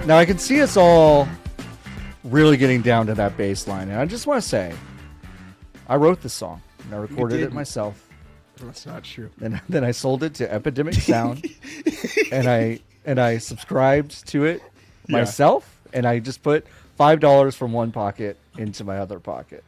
Now I can see us all really getting down to that bass line, and I just want to say, I wrote this song and I recorded it myself. That's not true. And then I sold it to Epidemic Sound, and I subscribed to it myself, and I just put $5 from one pocket into my other pocket.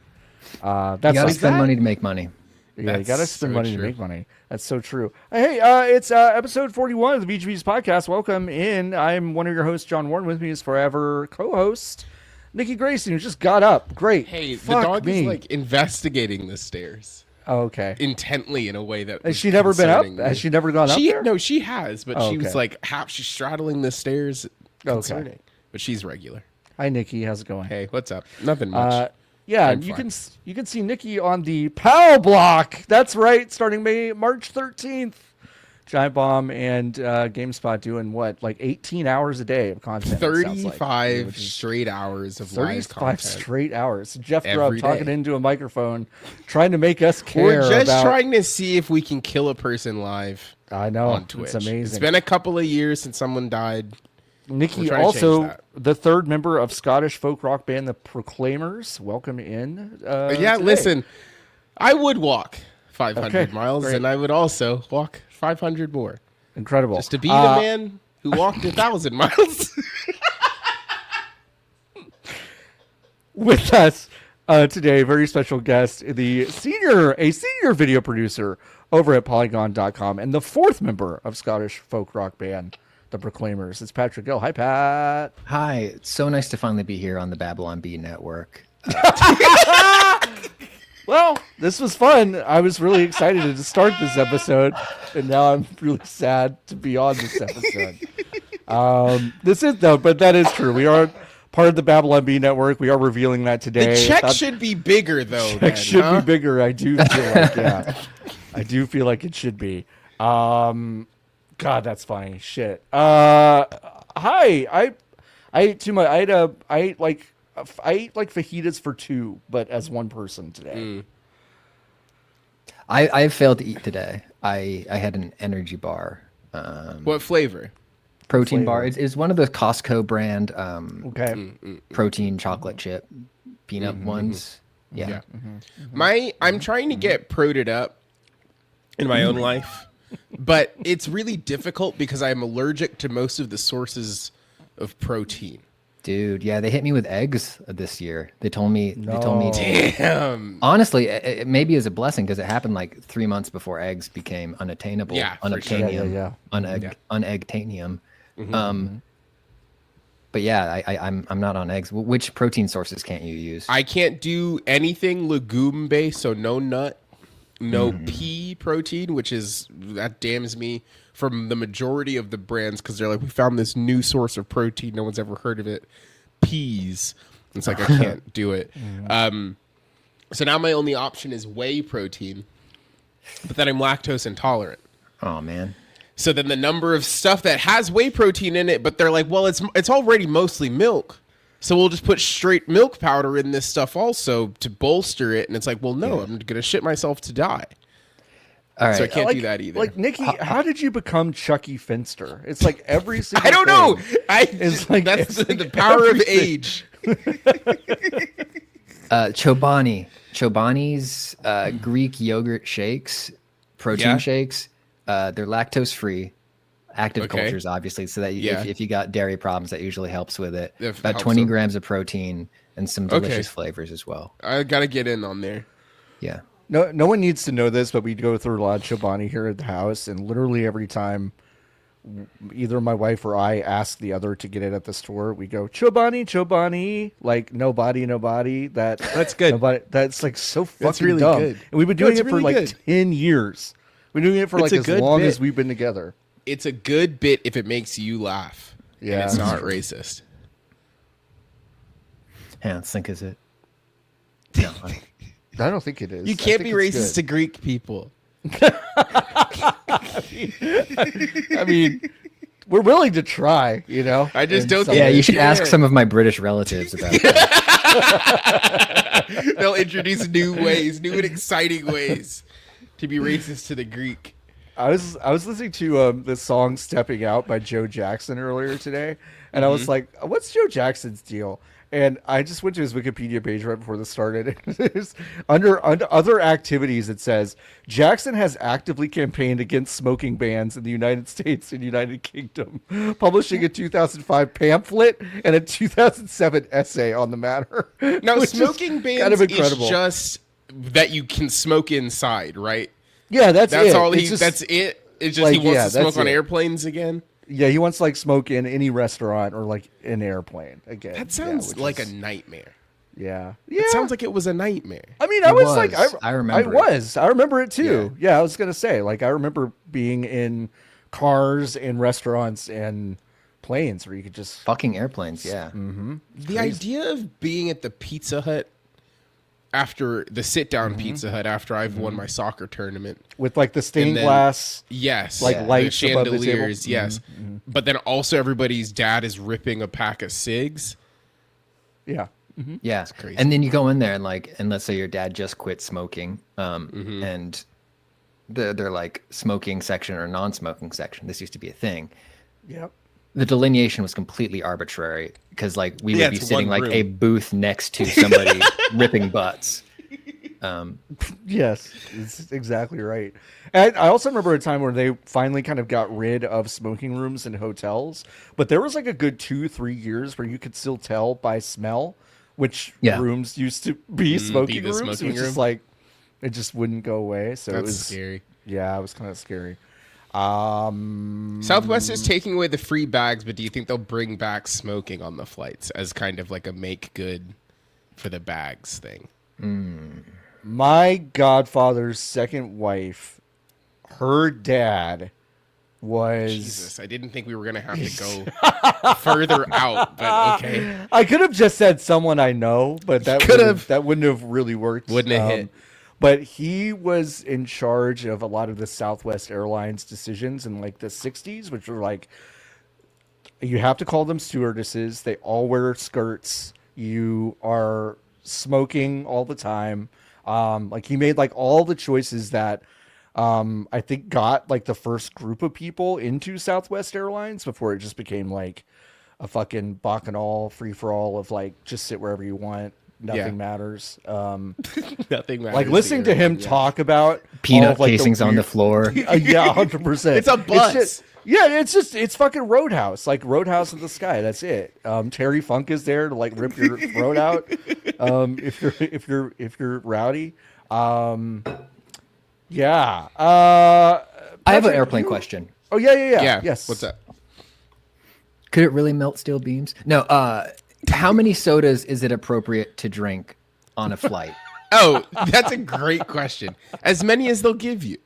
That's you gotta spend money to make money. Yeah, you gotta spend money to make money. That's so true. Hey, it's episode 41 of the VGB's podcast. Welcome in. I'm one of your hosts, John Warren. With me is forever co-host Nikki Grayson, who just got up. Great. Hey, the dog is like investigating the stairs. Oh, okay. Intently in a way that has she never been up? Has she never gone up there? No, she has, but she was like she's straddling the stairs. Okay. But she's regular. Hi, Nikki. How's it going? Hey, what's up? Nothing much. Yeah, you can see Nikki on the PAL block. That's right, starting March 13th. Giant Bomb and GameSpot doing what, like 18 hours a day of content? 35 straight hours of live content. 35 straight hours. Jeff Grubb talking into a microphone, trying to make us care. We're just trying to see if we can kill a person live. I know. On Twitch. It's amazing. It's been a couple of years since someone died. Nikki, also the third member of Scottish folk rock band The Proclaimers. Welcome in. Today. Listen, I would walk 500 miles, and I would also walk 500 more. Incredible. Just to be the man who walked 1,000 miles. With us today, very special guest, a senior video producer over at Polygon.com, and the fourth member of Scottish folk rock band The Proclaimers. It's Patrick Gill. Hi, Pat. Hi. It's so nice to finally be here on the Babylon Bee network. Well, this was fun. I was really excited to start this episode, and now I'm really sad to be on this episode. But that is true. We are part of the Babylon Bee network. We are revealing that today. The check should be bigger, though. Check should be bigger. I do feel like, I do feel like it should be. God, that's funny. Shit. Hi. I ate too much. I ate like fajitas for two, but as one person today. I failed to eat today. I had an energy bar. What flavor? Protein bar. It's one of the Costco brand protein chocolate chip peanut ones. Yeah. I'm trying to get protein up in my own life, but it's really difficult because I'm allergic to most of the sources of protein. Dude, yeah, they hit me with eggs this year. They told me. Damn. Honestly, it maybe is a blessing because it happened like 3 months before eggs became unattainable. Yeah, unobtainium. Unegtanium. But yeah, I'm not on eggs. Which protein sources can't you use? I can't do anything legume based, so no nut, no pea protein, that damns me from the majority of the brands because they're like, we found this new source of protein. No one's ever heard of it. Peas. It's like, I can't do it. So now my only option is whey protein, but then I'm lactose intolerant. Oh, man. So then the number of stuff that has whey protein in it, but they're like, well, it's already mostly milk. So we'll just put straight milk powder in this stuff also to bolster it. And it's like, well, no, I'm going to shit myself to die. All right. So I can't do that either. Like, Nikki, how did you become Chucky Finster? It's like every single I don't know. It's like that's the power of age. Chobani's Greek yogurt shakes, protein shakes. They're lactose free. Active cultures, obviously, so that if you got dairy problems, that usually helps with it. About 20 grams of protein and some delicious flavors as well. I got to get in on there. Yeah. No one needs to know this, but we go through a lot of Chobani here at the house, and literally every time either my wife or I ask the other to get it at the store, we go, Chobani, like nobody. That's good. Nobody, that's like so fucking really dumb. good. And we've been doing it for like 10 years. We're doing it for like as long as we've been together. It's a good bit if it makes you laugh. Yeah. And it's not racist. Yeah, I think is it. No, I don't think it is. You can't be racist to Greek people. I mean, we're willing to try, you know? I just don't think... Yeah, you should ask some of my British relatives about that. They'll introduce new and exciting ways to be racist to the Greek. I was listening to the song "Stepping Out" by Joe Jackson earlier today, and I was like, "What's Joe Jackson's deal?" And I just went to his Wikipedia page right before this started. Under other activities, it says Jackson has actively campaigned against smoking bans in the United States and United Kingdom, publishing a 2005 pamphlet and a 2007 essay on the matter. Now, smoking bans kind of incredible. is just that you can smoke inside, right? Yeah, that's it. All he. That's it. It's just he wants to smoke on airplanes again. Yeah, he wants to like smoke in any restaurant or like an airplane again. That sounds like a nightmare. Yeah, it sounds like it was a nightmare. I mean, I remember it too. Yeah, I was gonna say, like, I remember being in cars and restaurants and planes where you could just fucking airplanes. Yeah. Mm-hmm. The idea of being at the Pizza Hut after the sit-down Pizza Hut after I've won my soccer tournament with like the stained glass, like lights the chandeliers, above the table. yes. But then also everybody's dad is ripping a pack of cigs. Yeah. Yeah, it's crazy. And then you go in there and let's say your dad just quit smoking, and they're like smoking section or non-smoking section. This used to be a thing. Yep. The delineation was completely arbitrary because like we would be sitting like room. a booth next to somebody ripping butts. Yes, it's exactly right. And I also remember a time where they finally kind of got rid of smoking rooms in hotels, but there was like a good 2-3 years where you could still tell by smell which rooms used to be smoking rooms. It was just like it just wouldn't go away. So it was scary. Yeah, it was kind of scary. Southwest is taking away the free bags, but do you think they'll bring back smoking on the flights as kind of like a make good for the bags thing? My godfather's second wife, her dad was... Jesus, I didn't think we were going to have to go further out, but okay. I could have just said someone I know, but that wouldn't have really worked. Wouldn't have hit. But he was in charge of a lot of the Southwest Airlines decisions in like the 60s, which were like, you have to call them stewardesses. They all wear skirts. You are smoking all the time. Like he made like all the choices that I think got like the first group of people into Southwest Airlines before it just became like a fucking bacchanal free for all of like just sit wherever you want. Nothing matters. Nothing matters. Like listening to him talk about peanut casings on the floor. Yeah, 100%. It's a bus. It's fucking Roadhouse, like Roadhouse in the sky. That's it. Terry Funk is there to like rip your throat out. If you're rowdy. Yeah. I have an airplane question. Oh yeah. Yes. What's that? Could it really melt steel beams? No. How many sodas is it appropriate to drink on a flight? Oh, that's a great question. As many as they'll give you.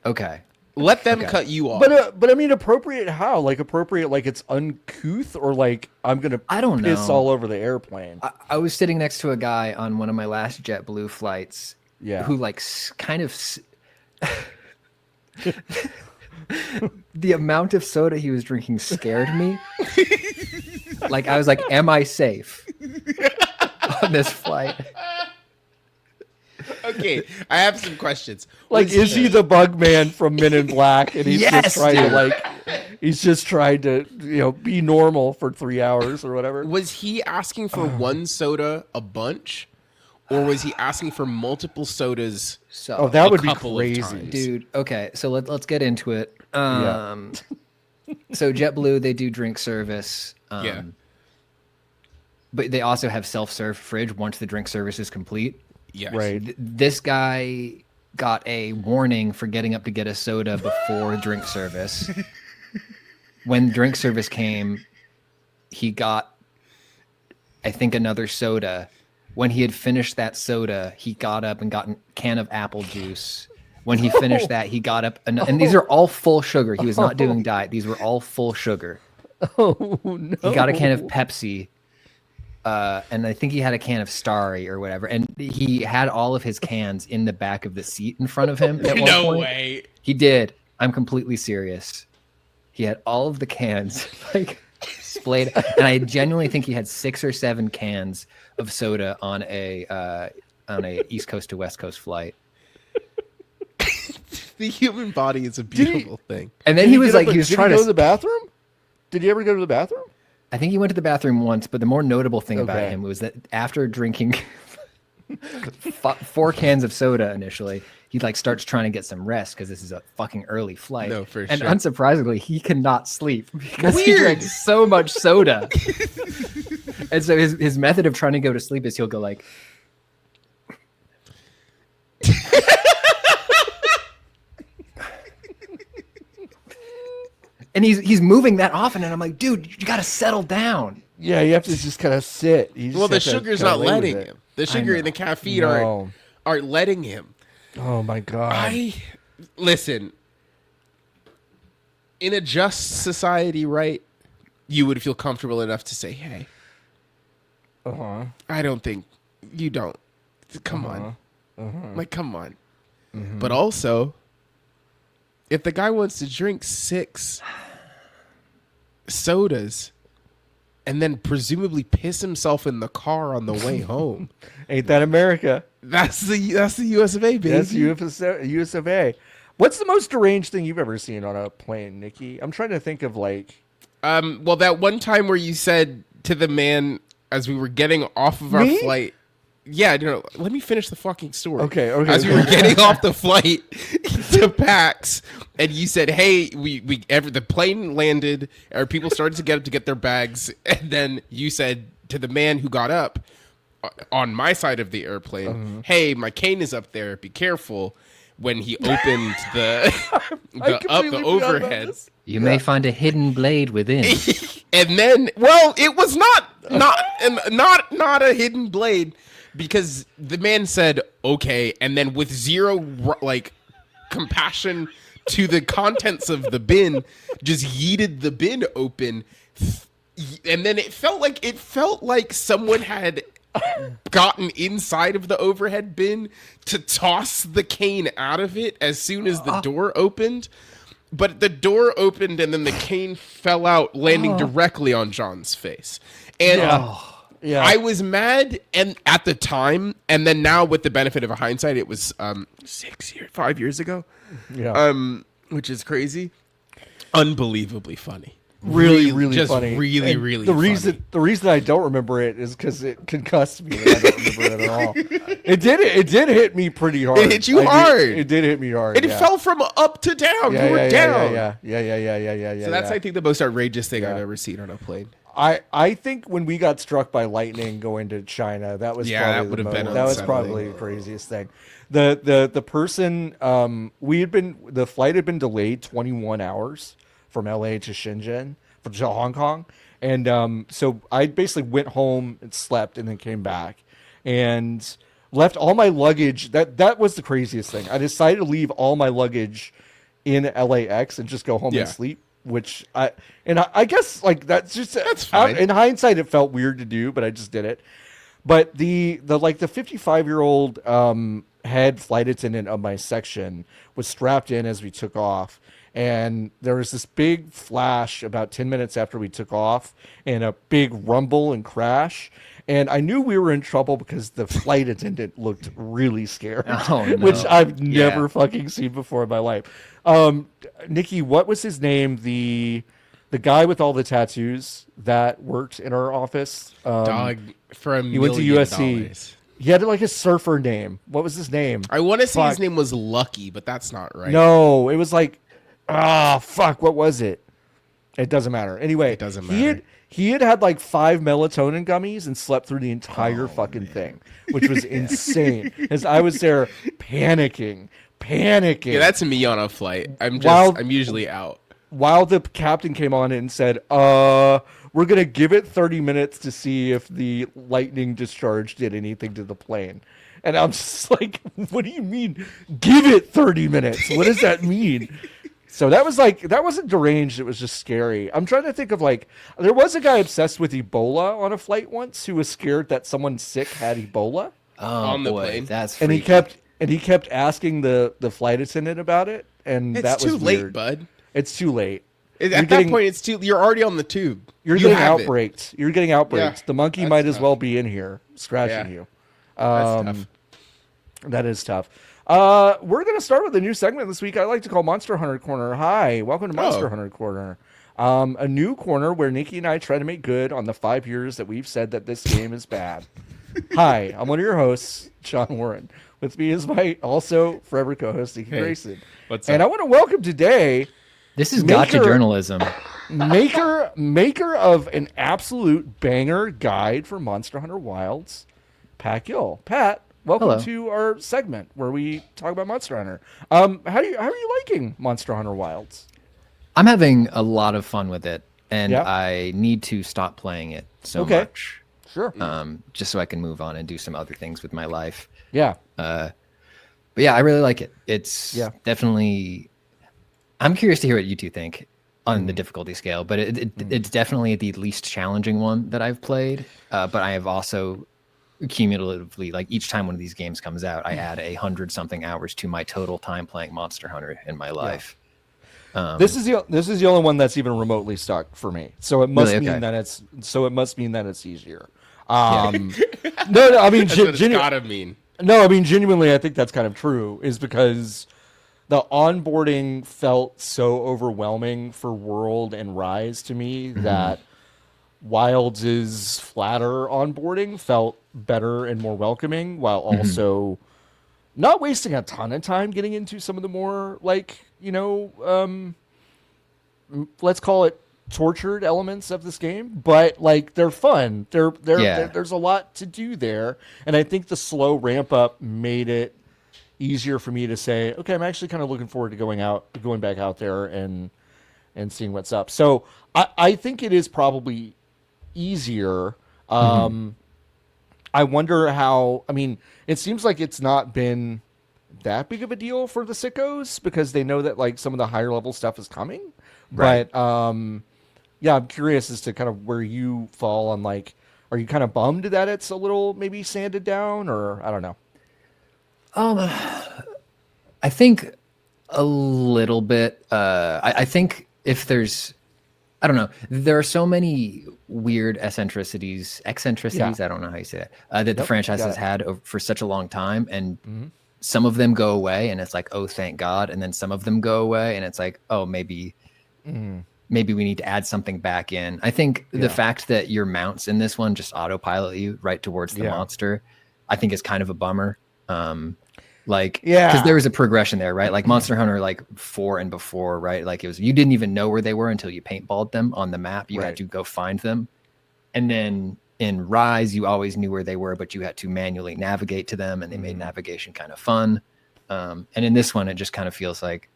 Okay. Let them cut you off. But I mean, appropriate how? Like appropriate, like it's uncouth, or like I don't know. Piss all over the airplane. I was sitting next to a guy on one of my last JetBlue flights. Yeah. Who like kind of the amount of soda he was drinking scared me. Like I was like, am I safe on this flight? Okay, I have some questions. Like, is he the bug man from Men in Black? And he's just trying to be normal for 3 hours or whatever. Was he asking for one soda a bunch, or was he asking for multiple sodas? So that would be crazy, dude. Okay, so let's get into it. So JetBlue, they do drink service. But they also have self-serve fridge once the drink service is complete. Yes. Right. This guy got a warning for getting up to get a soda before drink service. When drink service came, he got, I think, another soda. When he had finished that soda, he got up and got a can of apple juice. When he finished that, he got up, and these are all full sugar. He was not doing diet. These were all full sugar. Oh, no. He got a can of Pepsi. And I think he had a can of Starry or whatever. And he had all of his cans in the back of the seat in front of him at one point. No way. He did. I'm completely serious. He had all of the cans like splayed. And I genuinely think he had 6 or 7 cans of soda on a East Coast to West Coast flight. The human body is a beautiful thing. And then he was trying to go to the bathroom. Did he ever go to the bathroom? I think he went to the bathroom once, but the more notable thing about him was that after drinking 4 cans of soda initially, he starts trying to get some rest because this is a fucking early flight. No, for and sure. unsurprisingly, he cannot sleep because he drank so much soda. And so his method of trying to go to sleep is he'll go like. And he's moving that often, and I'm like, dude, you got to settle down. Yeah, you have to just kind of sit. Well, the sugar's not letting him. The sugar and the caffeine aren't letting him. Oh my god! Listen. In a just society, right? You would feel comfortable enough to say, "Hey, I don't think you don't. Come on, like come on." But also, if the guy wants to drink 6 sodas and then presumably piss himself in the car on the way home, ain't that America? That's the US of A, baby. That's US of A. What's the most deranged thing you've ever seen on a plane, Nikki? I'm trying to think of well, that one time where you said to the man as we were getting off of our flight. Yeah, no, let me finish the fucking story. Okay. As we were getting off the flight to PAX, and you said, "Hey, the plane landed, or people started to get up to get their bags," and then you said to the man who got up on my side of the airplane, "Hey, my cane is up there. Be careful." When he opened the overhead, you may find a hidden blade within. And then, well, it was not a hidden blade. Because the man said, okay, and then with zero, compassion to the contents of the bin, just yeeted the bin open. And then it felt like someone had gotten inside of the overhead bin to toss the cane out of it as soon as the door opened. But the door opened and then the cane fell out, landing directly on John's face. And... Yeah. I was mad at the time, and then now with the benefit of hindsight, it was 5 years ago. Yeah. Which is crazy. Unbelievably funny. Really just funny. Really, and really the funny. The reason I don't remember it is because it concussed me. And I don't remember it at all. It did hit me pretty hard. It hit you hard. It did hit me hard. It fell from up to down. Yeah, you were down. Yeah. So that's, I think, the most outrageous thing I've ever seen on a plane. I think when we got struck by lightning going to China, that was probably the craziest thing. The person the flight had been delayed 21 hours from LA to Shenzhen to Hong Kong, and so I basically went home and slept and then came back and left all my luggage. That was the craziest thing. I decided to leave all my luggage in LAX and just go home and sleep. Which I guess that's fine. In hindsight, it felt weird to do, but I just did it. But the 55-year-old head flight attendant of my section was strapped in as we took off, and there was this big flash about 10 minutes after we took off, and a big rumble and crash. And I knew we were in trouble because the flight attendant looked really scared, which I've never fucking seen before in my life. Nikki, what was his name? The guy with all the tattoos that worked in our office. Dog for $1 million. He went to USC. He had a surfer name. What was his name? I want to say his name was Lucky, but that's not right. No, it was what was it? It doesn't matter. Anyway, it doesn't matter. He had 5 melatonin gummies and slept through the entire thing, which was insane. As I was there panicking. Yeah, that's me on a flight. I'm usually out. While the captain came on and said, we're going to give it 30 minutes to see if the lightning discharge did anything to the plane. And I'm just like, what do you mean, give it 30 minutes? What does that mean? So that wasn't deranged. It was just scary. I'm trying to think of there was a guy obsessed with Ebola on a flight once who was scared that someone sick had Ebola. On the plane. That's freaky. And he kept asking the flight attendant about it. And that was too late, weird. Bud. It's too late. At that point, you're already on the tube. You're getting outbreaks. You're getting outbreaks. Yeah, the monkey might as well be in here scratching you. That's tough. That is tough. We're going to start with a new segment this week I like to call Monster Hunter Corner. Hi, welcome to Monster Hunter Corner. A new corner where Nikki and I try to make good on the 5 years that we've said that this game is bad. Hi, I'm one of your hosts, John Warren. With me is my also forever co-host, Nikki Grayson. What's up? And I want to welcome today... This is gotcha journalism. Maker of an absolute banger guide for Monster Hunter Wilds, Pat Gill. Pat, welcome to our segment where we talk about Monster Hunter. How are you liking Monster Hunter Wilds? I'm having a lot of fun with it, and I need to stop playing it so much. Sure. Just so I can move on and do some other things with my life. Yeah. But yeah, I really like it. It's definitely. I'm curious to hear what you two think on the difficulty scale, but it's definitely the least challenging one that I've played. But I have also cumulatively, like each time one of these games comes out, I add 100-something hours to my total time playing Monster Hunter in my life. This is the only one that's even remotely stuck for me. So it must mean that it's easier. No, I mean, that's what it's gotta mean. No, I mean, genuinely, I think that's kind of true. Is because the onboarding felt so overwhelming for World and Rise to me that Wilds' flatter onboarding felt better and more welcoming, while also not wasting a ton of time getting into some of the more, like, let's call it tortured elements of this game, but like they're fun. There's a lot to do there, and I think the slow ramp up made it easier for me to say, okay, I'm actually kind of looking forward to going back out there and seeing what's up. So I think it is probably easier. I wonder how. I mean, it seems like it's not been that big of a deal for the sickos because they know that like some of the higher level stuff is coming. Right. But yeah, I'm curious as to kind of where you fall on, like, are you kind of bummed that it's a little maybe sanded down, or I don't know? I think a little bit. I think if there's, I don't know, there are so many weird eccentricities. I don't know how you say that, that the franchise has had for such a long time, and some of them go away, and it's like, oh, thank God, and then some of them go away, and it's like, oh, maybe we need to add something back in. I think the fact that your mounts in this one just autopilot you right towards the monster, I think is kind of a bummer. Because there was a progression there, right? Like Monster Hunter, like 4 and before, right? Like it was, you didn't even know where they were until you paintballed them on the map. You had to go find them. And then in Rise, you always knew where they were, but you had to manually navigate to them, and they made navigation kind of fun. And in this one, it just kind of feels like,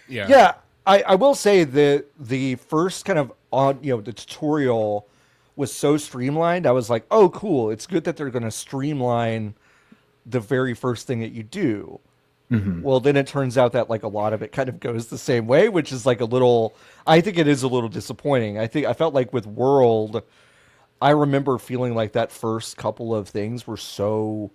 Yeah, I will say that the first kind of the tutorial was so streamlined. I was like, oh, cool. It's good that they're going to streamline the very first thing that you do. Well, then it turns out that like a lot of it kind of goes the same way, which is like I think it is a little disappointing. I felt like with World, I remember feeling like that first couple of things were so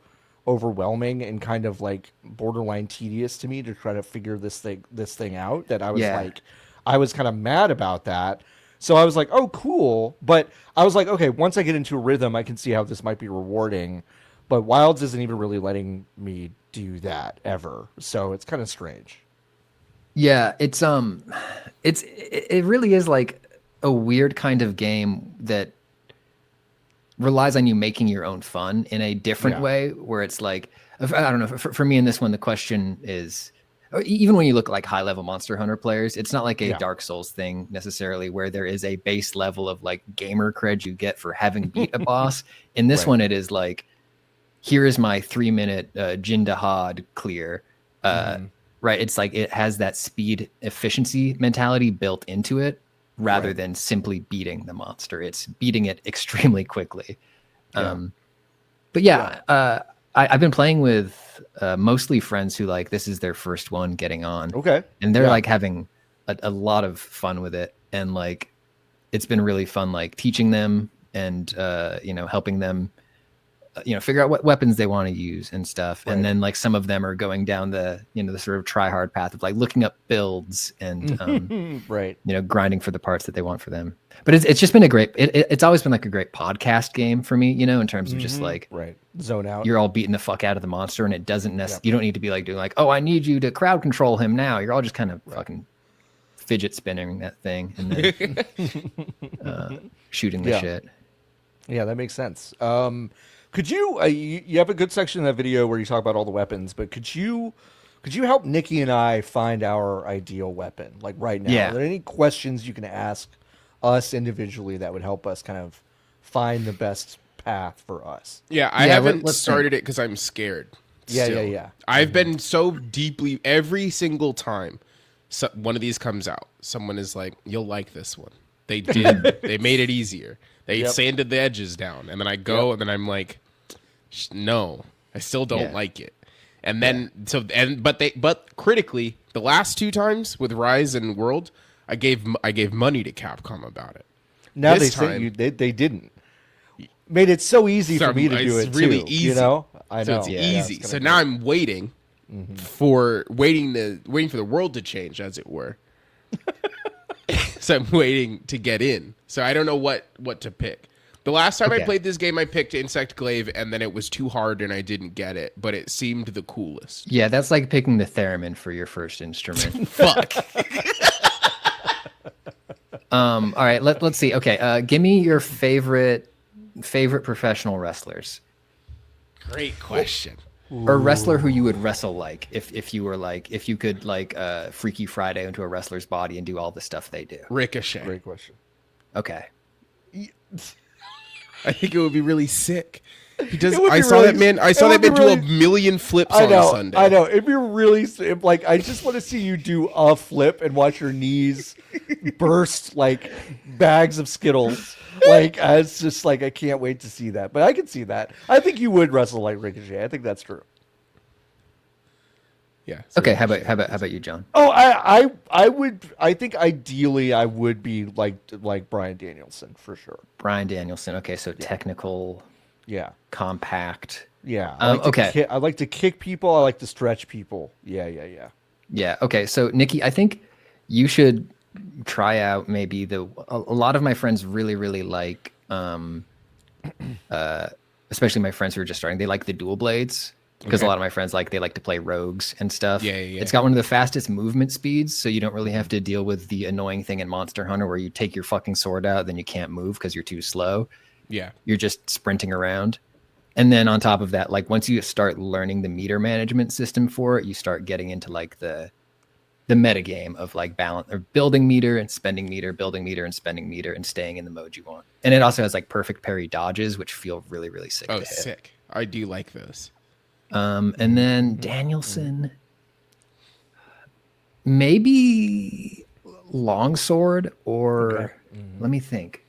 overwhelming and kind of like borderline tedious to me to try to figure this thing out, that I was like, I was kind of mad about that. So I was like, oh, cool. But I was like, okay, once I get into a rhythm, I can see how this might be rewarding. But Wilds isn't even really letting me do that ever. So it's kind of strange. Yeah, it really is like a weird kind of game that relies on you making your own fun in a different way, where it's like, I don't know, for me in this one, the question is, even when you look at like high level Monster Hunter players, it's not like a Dark Souls thing necessarily, where there is a base level of like gamer cred you get for having beat a boss. In this one, it is like, here is my 3-minute Jindahad clear. Right. It's like, it has that speed efficiency mentality built into it, rather than simply beating the monster. It's beating it extremely quickly. But I've been playing with mostly friends who like, this is their first one getting on. Okay. And they're like having a lot of fun with it. And like, it's been really fun, like teaching them and, helping them figure out what weapons they want to use and stuff. Right. And then like some of them are going down the, the sort of try hard path of like looking up builds and, right. Grinding for the parts that they want for them. But it's just been it's always been like a great podcast game for me, in terms of just like, right. Zone out. You're all beating the fuck out of the monster and it doesn't you don't need to be like doing like, oh, I need you to crowd control him now. You're all just kind of fucking fidget spinning that thing and then shooting the shit. Yeah, that makes sense. Could you you have a good section in that video where you talk about all the weapons, but could you help Nikki and I find our ideal weapon like right now? Yeah. Are there any questions you can ask us individually that would help us kind of find the best path for us? Yeah, I haven't started it because I'm scared. Yeah. I've been so deeply every single time one of these comes out, someone is like, "You'll like this one." They did. They made it easier. They sanded the edges down, and then I go, and then I'm like, "No, I still don't like it." And then but critically, the last 2 times with Rise and World, I gave money to Capcom about it. Now they say they didn't. Made it so easy for me to do it. It's really easy. I know. So it's easy. So now I'm waiting for the world to change, as it were. So I'm waiting to get in. So I don't know what to pick. The last time I played this game, I picked Insect Glaive, and then it was too hard, and I didn't get it. But it seemed the coolest. Yeah, that's like picking the theremin for your first instrument. Fuck. All right, let's see. Okay, give me your favorite professional wrestlers. Great question. Or a wrestler who you would wrestle like if you could like Freaky Friday into a wrestler's body and do all the stuff they do. Ricochet. Great question. Okay. I think it would be really sick. I saw that man do a million flips on Sunday. I know. It'd be really like I just want to see you do a flip and watch your knees burst like bags of Skittles. Like it's just like I can't wait to see that. But I can see that. I think you would wrestle like Ricochet. I think that's true. Yeah. Okay. How about you, John? Oh, I would. I think ideally I would be like Bryan Danielson for sure. Bryan Danielson. Okay, so technical. Yeah. Compact. Yeah. Okay. I like to kick people. I like to stretch people. Yeah. Yeah. Okay. So Nikki, I think you should try out maybe a lot of my friends really like especially my friends who are just starting, they like the dual blades because a lot of my friends they like to play rogues and stuff. Yeah. It's got one of the fastest movement speeds, so you don't really have to deal with the annoying thing in Monster Hunter where you take your fucking sword out, then you can't move because you're too slow. Yeah. You're just sprinting around. And then on top of that, like once you start learning the meter management system for it, you start getting into like the meta game of like balance or building meter and spending meter, building meter and spending meter and staying in the mode you want. And it also has like perfect parry dodges, which feel really, really sick. Oh, sick. I do like those. And then Danielson, maybe longsword or let me think.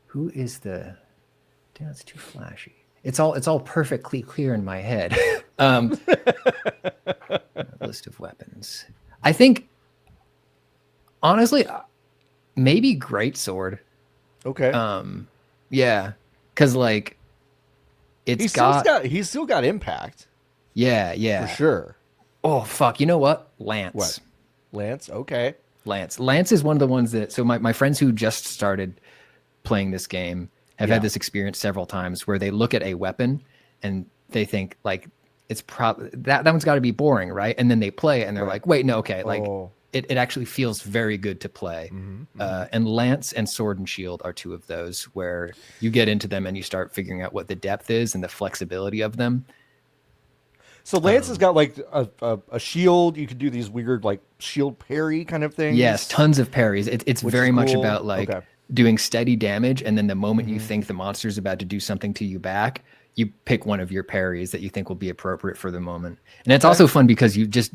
Who is the? Damn, it's too flashy. It's all perfectly clear in my head. List of weapons. I think, honestly, maybe greatsword. Okay. Yeah, because like he's still got impact. Yeah, for sure. Oh fuck! You know what? Lance. What? Lance. Okay. Lance is one of the ones that. So my friends who just started playing this game have had this experience several times where they look at a weapon and they think like it's probably that one's got to be boring, right? And then they play it and they're like, wait, no, okay, like it actually feels very good to play. And Lance and Sword and Shield are two of those where you get into them and you start figuring out what the depth is and the flexibility of them. So Lance has got like a shield. You can do these weird like shield parry kind of things. Yes, tons of parries. It's very much about like doing steady damage, and then the moment you think the monster's about to do something to you back, you pick one of your parries that you think will be appropriate for the moment. And it's also fun because you just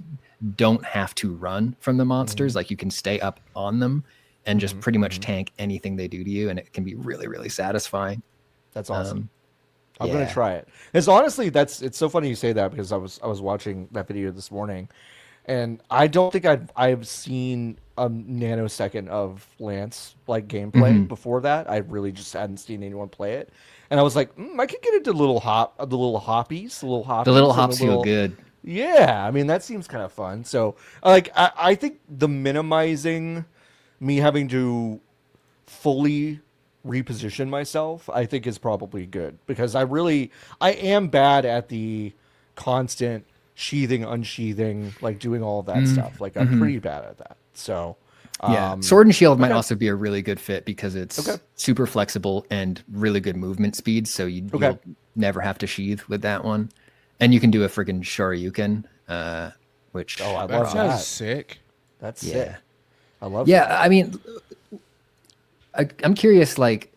don't have to run from the monsters. Like you can stay up on them and just pretty much tank anything they do to you, and it can be really, really satisfying. That's awesome. I'm gonna try it. It's honestly it's so funny you say that because I was watching that video this morning, and I don't think I've seen a nanosecond of Lance like gameplay before that. I really just hadn't seen anyone play it, and I was like, I could get into the little hoppies. The little hops feel good. Yeah, I mean that seems kind of fun. So like I think the minimizing me having to fully reposition myself, I think is probably good, because I am bad at the constant sheathing, unsheathing, like doing all of that stuff. Like I'm pretty bad at that. So yeah, Sword and Shield might also be a really good fit because it's super flexible and really good movement speed. So you'll never have to sheath with that one, and you can do a friggin' Shoryuken, which I love that. Sick. That's sick. I love. Yeah, I mean, I'm curious, like,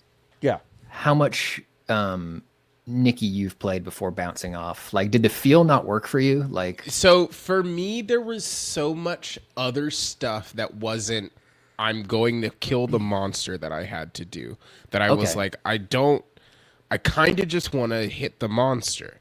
how much Niki you've played before bouncing off. Like, did the feel not work for you? Like, so for me, there was so much other stuff that wasn't, I'm going to kill the monster, that I had to do, that I was like, I kind of just want to hit the monster.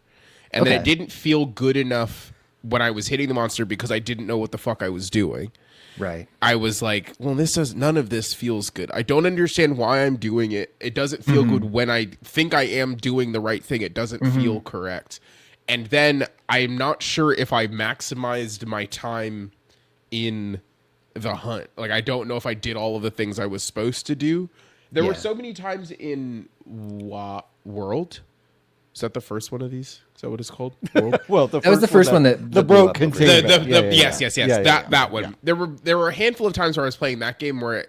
And then it didn't feel good enough when I was hitting the monster because I didn't know what the fuck I was doing. Right. I was like, well, none of this feels good. I don't understand why I'm doing it. It doesn't feel good when I think I am doing the right thing. It doesn't feel correct. And then I'm not sure if I maximized my time in the hunt. Like, I don't know if I did all of the things I was supposed to do. There were so many times in World. Is that the first one of these? Is that what it's called? World? Well, that was the first one that the broke containment. Yes. That one. Yeah. There were a handful of times where I was playing that game where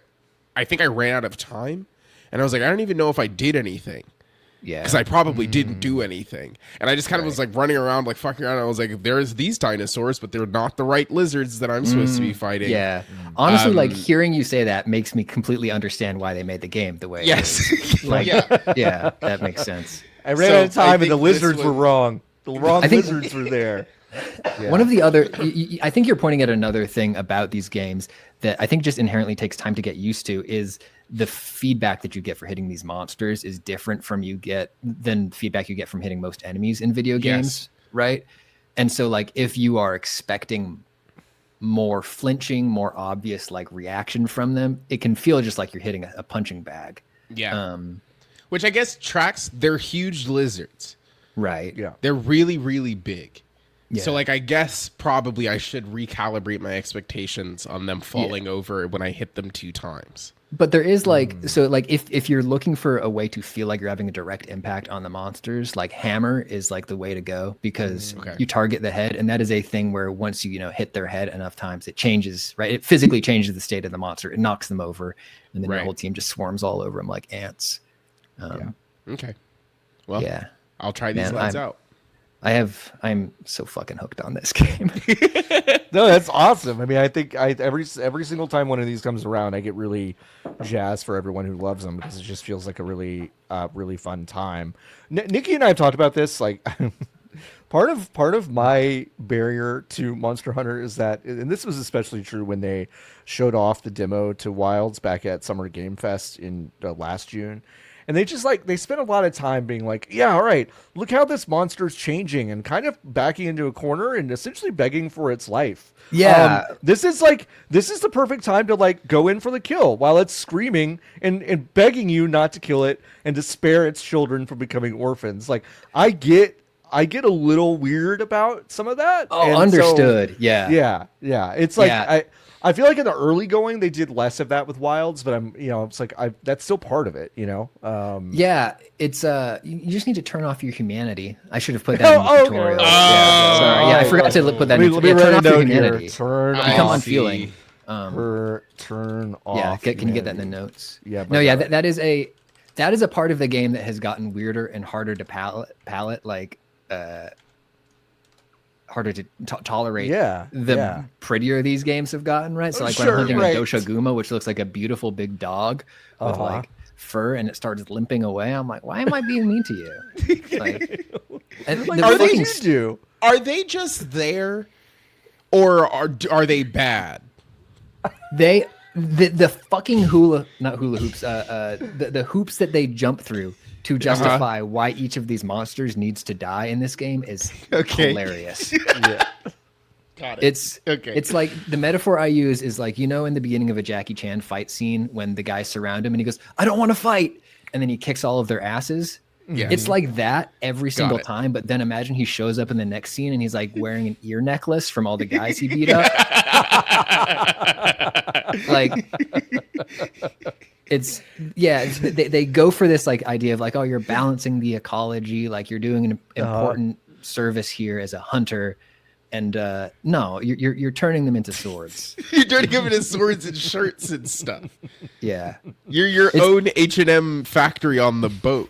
I think I ran out of time, and I was like, I don't even know if I did anything. Yeah, because I probably didn't do anything, and I just kind of was like running around, like fucking around. And I was like, there's these dinosaurs, but they're not the right lizards that I'm supposed to be fighting. Yeah, honestly, like hearing you say that makes me completely understand why they made the game the way. Yes, it is. Like, yeah, that makes sense. I ran out of time, and the lizards were wrong. The wrong lizards were there. Yeah. One of the other, I think you're pointing at another thing about these games that I think just inherently takes time to get used to, is the feedback that you get for hitting these monsters is different than feedback you get from hitting most enemies in video games, right? And so, like, if you are expecting more flinching, more obvious like reaction from them, it can feel just like you're hitting a punching bag. Yeah. Which I guess tracks, they're huge lizards. Right. Yeah. They're really, really big. Yeah. So, like, I guess probably I should recalibrate my expectations on them falling over when I hit them 2 times. But there is so like if you're looking for a way to feel like you're having a direct impact on the monsters, like hammer is like the way to go, because you target the head, and that is a thing where once you hit their head enough times, it changes, right? It physically changes the state of the monster. It knocks them over, and then your whole team just swarms all over them like ants. Okay. Well, yeah, I'll try these lads out. I'm so fucking hooked on this game. No, that's awesome. I mean, I think every single time one of these comes around, I get really jazzed for everyone who loves them, because it just feels like a really really fun time. Niki and I have talked about this. Like, part of my barrier to Monster Hunter is that, and this was especially true when they showed off the demo to Wilds back at Summer Game Fest in last June. And they just they spent a lot of time being like, yeah, all right, look how this monster's changing, and kind of backing into a corner and essentially begging for its life. Yeah. This is the perfect time to go in for the kill while it's screaming and begging you not to kill it and to spare its children from becoming orphans. Like, I get a little weird about some of that. Oh, and understood. Yeah. It's like, I feel like in the early going they did less of that with Wilds, but it's like that's still part of it, Yeah, it's you just need to turn off your humanity. I should have put that in the tutorial. Okay. Sorry. Yeah, I forgot to put that in. Let me turn off your here. humanity. Become unfeeling. Turn off. Yeah, can you get that in the notes? Yeah. No, yeah, that is a part of the game that has gotten weirder and harder to palate, like harder to tolerate. The prettier these games have gotten, right? So like when I'm hunting a Doshaguma, which looks like a beautiful big dog with like fur, and it starts limping away, I'm like, why am I being mean to you? Are they just there, or are they bad? The fucking not hula hoops, the hoops that they jump through to justify why each of these monsters needs to die in this game is hilarious. Got it. It's like the metaphor I use is like, in the beginning of a Jackie Chan fight scene when the guys surround him and he goes, I don't want to fight. And then he kicks all of their asses. Yeah. It's like that every single time. But then imagine he shows up in the next scene and he's like wearing an ear necklace from all the guys he beat up. Like, they go for this like idea of like, oh, you're balancing the ecology, like you're doing an important service here as a hunter. And no, you're turning them into swords. You're turning them into swords and shirts and stuff. Yeah, you're your own H&M factory on the boat.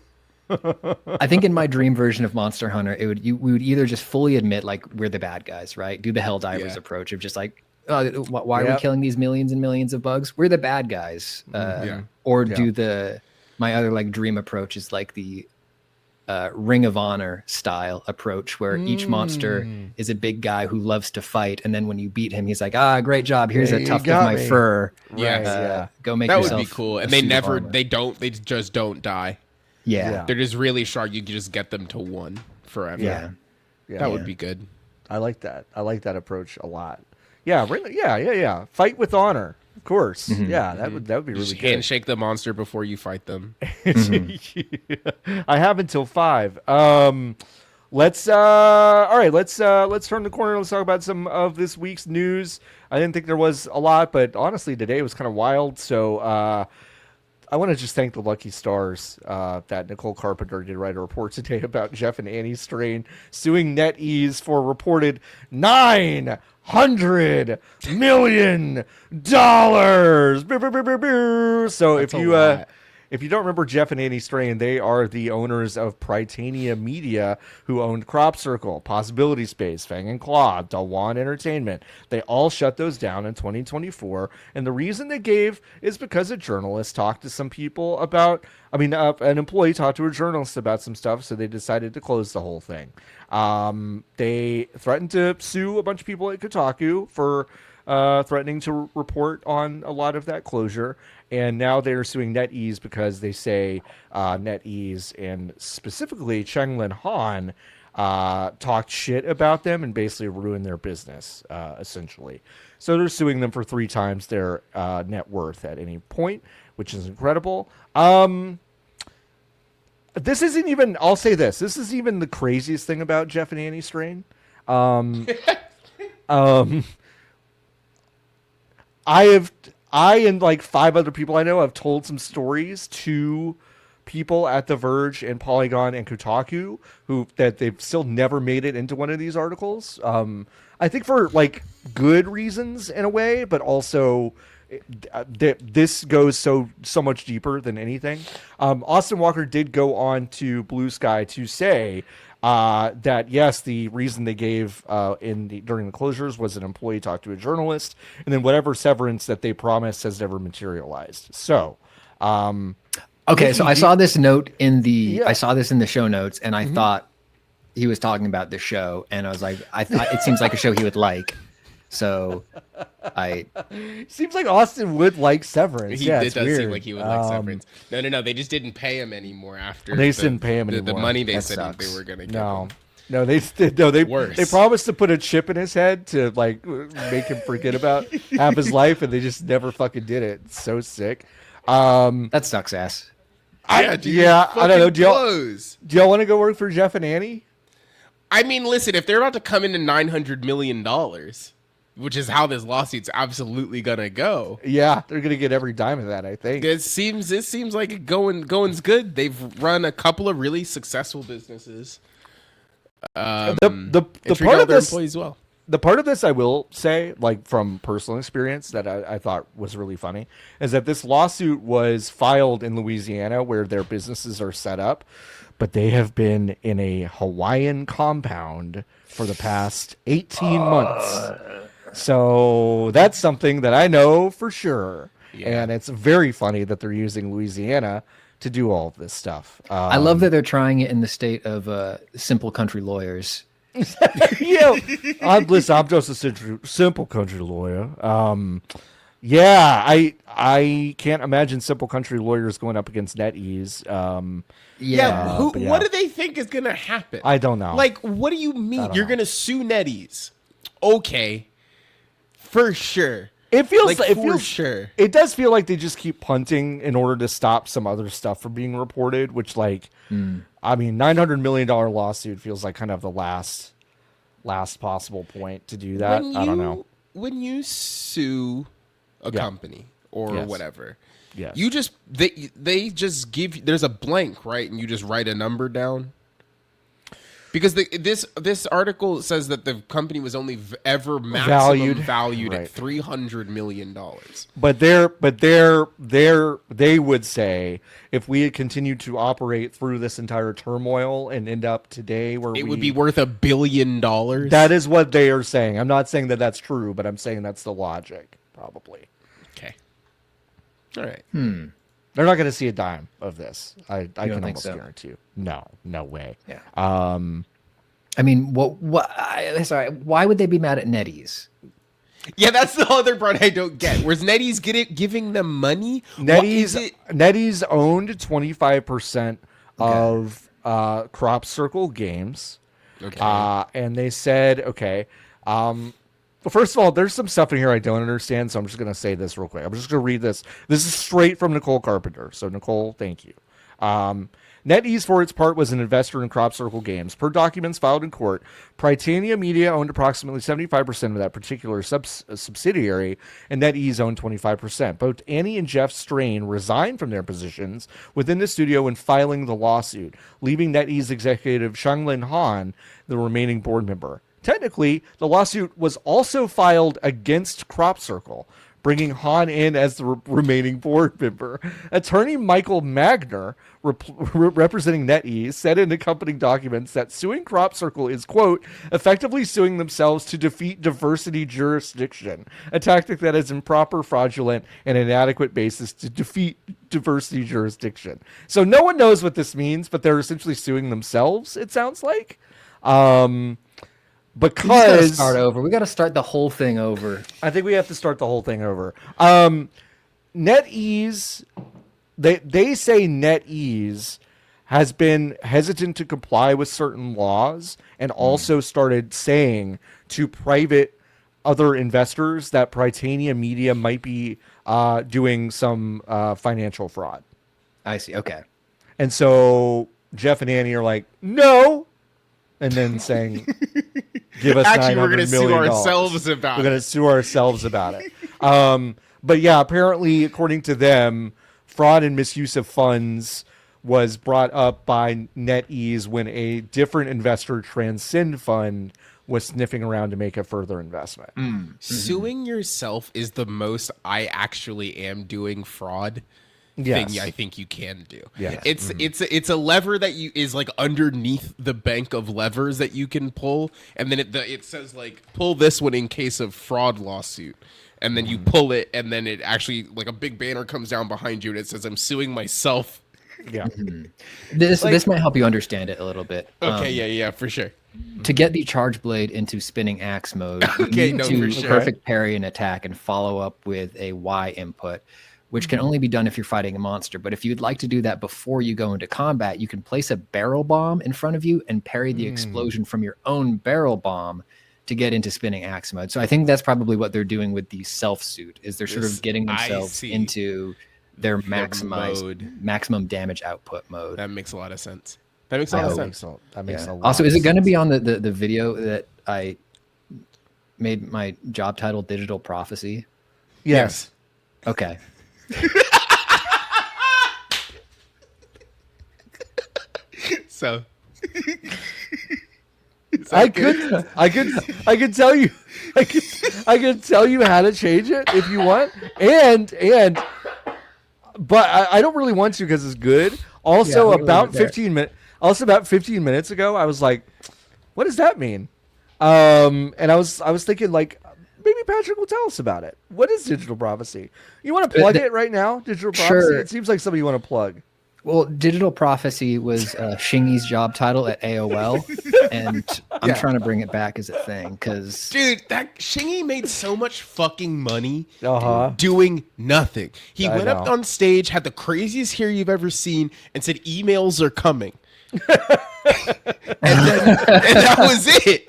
I think in my dream version of Monster Hunter, we would either just fully admit like we're the bad guys, right? Do the Helldivers approach of just like, why are we killing these millions and millions of bugs? We're the bad guys. Or do my other like dream approach is like the Ring of Honor style approach where each monster is a big guy who loves to fight, and then when you beat him he's like, great job, here's a tuft of my fur. Go make that yourself would be cool. And they just don't die. They're just really sharp. You can just get them to 1 forever. That would be good. I like that approach a lot. Fight with honor. Of course. Yeah, that would be really good. Handshake the monster before you fight them. I have until 5. Let's turn the corner. Let's talk about some of this week's news. I didn't think there was a lot, but honestly today was kind of wild. So I want to just thank the lucky stars that Nicole Carpenter did write a report today about Jeff and Annie's strain suing NetEase for reported $900 million. So if you don't remember Jeff and Annie Strain, they are the owners of Prytania Media, who owned Crop Circle, Possibility Space, Fang and Claw, Dawan Entertainment. They all shut those down in 2024. And the reason they gave is because a journalist talked to some people about, an employee talked to a journalist about some stuff, so they decided to close the whole thing. They threatened to sue a bunch of people at Kotaku for threatening to report on a lot of that closure. And now they're suing NetEase because they say NetEase and specifically Chenglin Han talked shit about them and basically ruined their business, essentially. So they're suing them for 3 times their net worth at any point, which is incredible. This isn't even, I'll say this is even the craziest thing about Jeff and Annie Strain. I and like 5 other people I know have told some stories to people at The Verge and Polygon and Kotaku that they've still never made it into one of these articles. I think for like good reasons in a way, but also this goes so much deeper than anything. Austin Walker did go on to Blue Sky to say that yes, the reason they gave during the closures was an employee talked to a journalist, and then whatever severance that they promised has never materialized. So, okay, so I saw this note I saw this in the show notes, and I thought he was talking about the show, and I was like, I thought it seems like a show he would like. So seems like Austin would like Severance. It does seem like he would like Severance. No. They just didn't pay him anymore after. They didn't pay him anymore. The money they that said sucks. they were going to give him. No, they promised to put a chip in his head to like make him forget about half his life, and they just never fucking did it. It's so sick. That sucks ass. I don't know. Do y'all want to go work for Jeff and Annie? I mean, listen, if they're about to come into $900 million, which is how this lawsuit's absolutely gonna go. Yeah, they're gonna get every dime of that, I think. It seems like going's good. They've run a couple of really successful businesses. The part of this employees well. The part of this I will say, like from personal experience, that I thought was really funny, is that this lawsuit was filed in Louisiana, where their businesses are set up, but they have been in a Hawaiian compound for the past 18 months. So that's something that I know for sure. Yeah. And it's very funny that they're using Louisiana to do all of this stuff. I love that they're trying it in the state of simple country lawyers. I'm just a simple country lawyer. I can't imagine simple country lawyers going up against NetEase. What do they think is going to happen? I don't know. Like, what do you mean? You're going to sue NetEase. Okay. for sure. It feels like it for feels sure. It does feel like they just keep punting in order to stop some other stuff from being reported, which I mean, $900 million lawsuit feels like kind of the last possible point to do that. I don't know. When you sue a company or whatever, you just they just give, there's a blank, right? And you just write a number down. Because this article says that the company was only ever maximum valued at $300 million. But they would say, if we had continued to operate through this entire turmoil and end up today where it would be worth $1 billion. That is what they are saying. I'm not saying that that's true, but I'm saying that's the logic, probably. Okay. All right. They're not going to see a dime of this. I can almost guarantee you. No way. Yeah. I mean, sorry, why would they be mad at NetEase? Yeah, that's the other part I don't get. Was NetEase giving them money? NetEase owned 25% of Crop Circle Games. Okay. And they said, okay, well, first of all, there's some stuff in here I don't understand, so I'm just going to say this real quick. I'm just going to read this. This is straight from Nicole Carpenter. So, Nicole, thank you. NetEase, for its part, was an investor in Crop Circle Games. Per documents filed in court, Prytania Media owned approximately 75% of that particular subsidiary, and NetEase owned 25%. Both Annie and Jeff Strain resigned from their positions within the studio when filing the lawsuit, leaving NetEase executive Shanglin Han the remaining board member. Technically, the lawsuit was also filed against Crop Circle, bringing Han in as the remaining board member. Attorney Michael Magner, representing NetEase, said in accompanying documents that suing Crop Circle is, quote, effectively suing themselves to defeat diversity jurisdiction, a tactic that is improper, fraudulent, and inadequate basis to defeat diversity jurisdiction. So no one knows what this means, but they're essentially suing themselves, it sounds like. Because we gotta start over. We got to start the whole thing over. I think we have to start the whole thing over. NetEase, they say NetEase has been hesitant to comply with certain laws and also started saying to private other investors that Prytania Media might be doing some financial fraud. I see. Okay. And so Jeff and Annie are like, no. And then saying, give us actually, we're going to sue ourselves about it. We're going to sue ourselves about it. But yeah, apparently, according to them, fraud and misuse of funds was brought up by NetEase when a different investor, Transcend Fund, was sniffing around to make a further investment. Suing yourself is the most I actually am doing fraud thing I think you can do. Yes. It's a lever that is like underneath the bank of levers that you can pull, and then it says like pull this one in case of fraud lawsuit, and then you pull it, and then it actually like a big banner comes down behind you and it says I'm suing myself. Yeah. This might help you understand it a little bit. Okay, yeah, for sure. To get the charge blade into spinning axe mode, you need to perfect parry an attack and follow up with a Y input, which can only be done if you're fighting a monster. But if you'd like to do that before you go into combat, you can place a barrel bomb in front of you and parry the explosion from your own barrel bomb to get into spinning axe mode. So I think that's probably what they're doing with the self-suit, is they're sort of getting themselves into their maximum damage output mode. That makes a lot of sense. That makes a lot of sense. That makes a lot also, of is it going to sense. be on the video that I made my job title Digital Prophecy? Yes. Okay. So I could tell you I could tell you how to change it if you want, but I don't really want to because it's good. Also, about 15 minutes ago, I was like, what does that mean? And I was thinking like, maybe Patrick will tell us about it. What is Digital Prophecy? You want to plug it right now? Digital Prophecy? Sure. It seems like something you want to plug. Well, Digital Prophecy was Shingy's job title at AOL, and I'm trying to bring it back as a thing because, dude, that Shingy made so much fucking money doing nothing. He went up on stage, had the craziest hair you've ever seen, and said emails are coming. and that was it.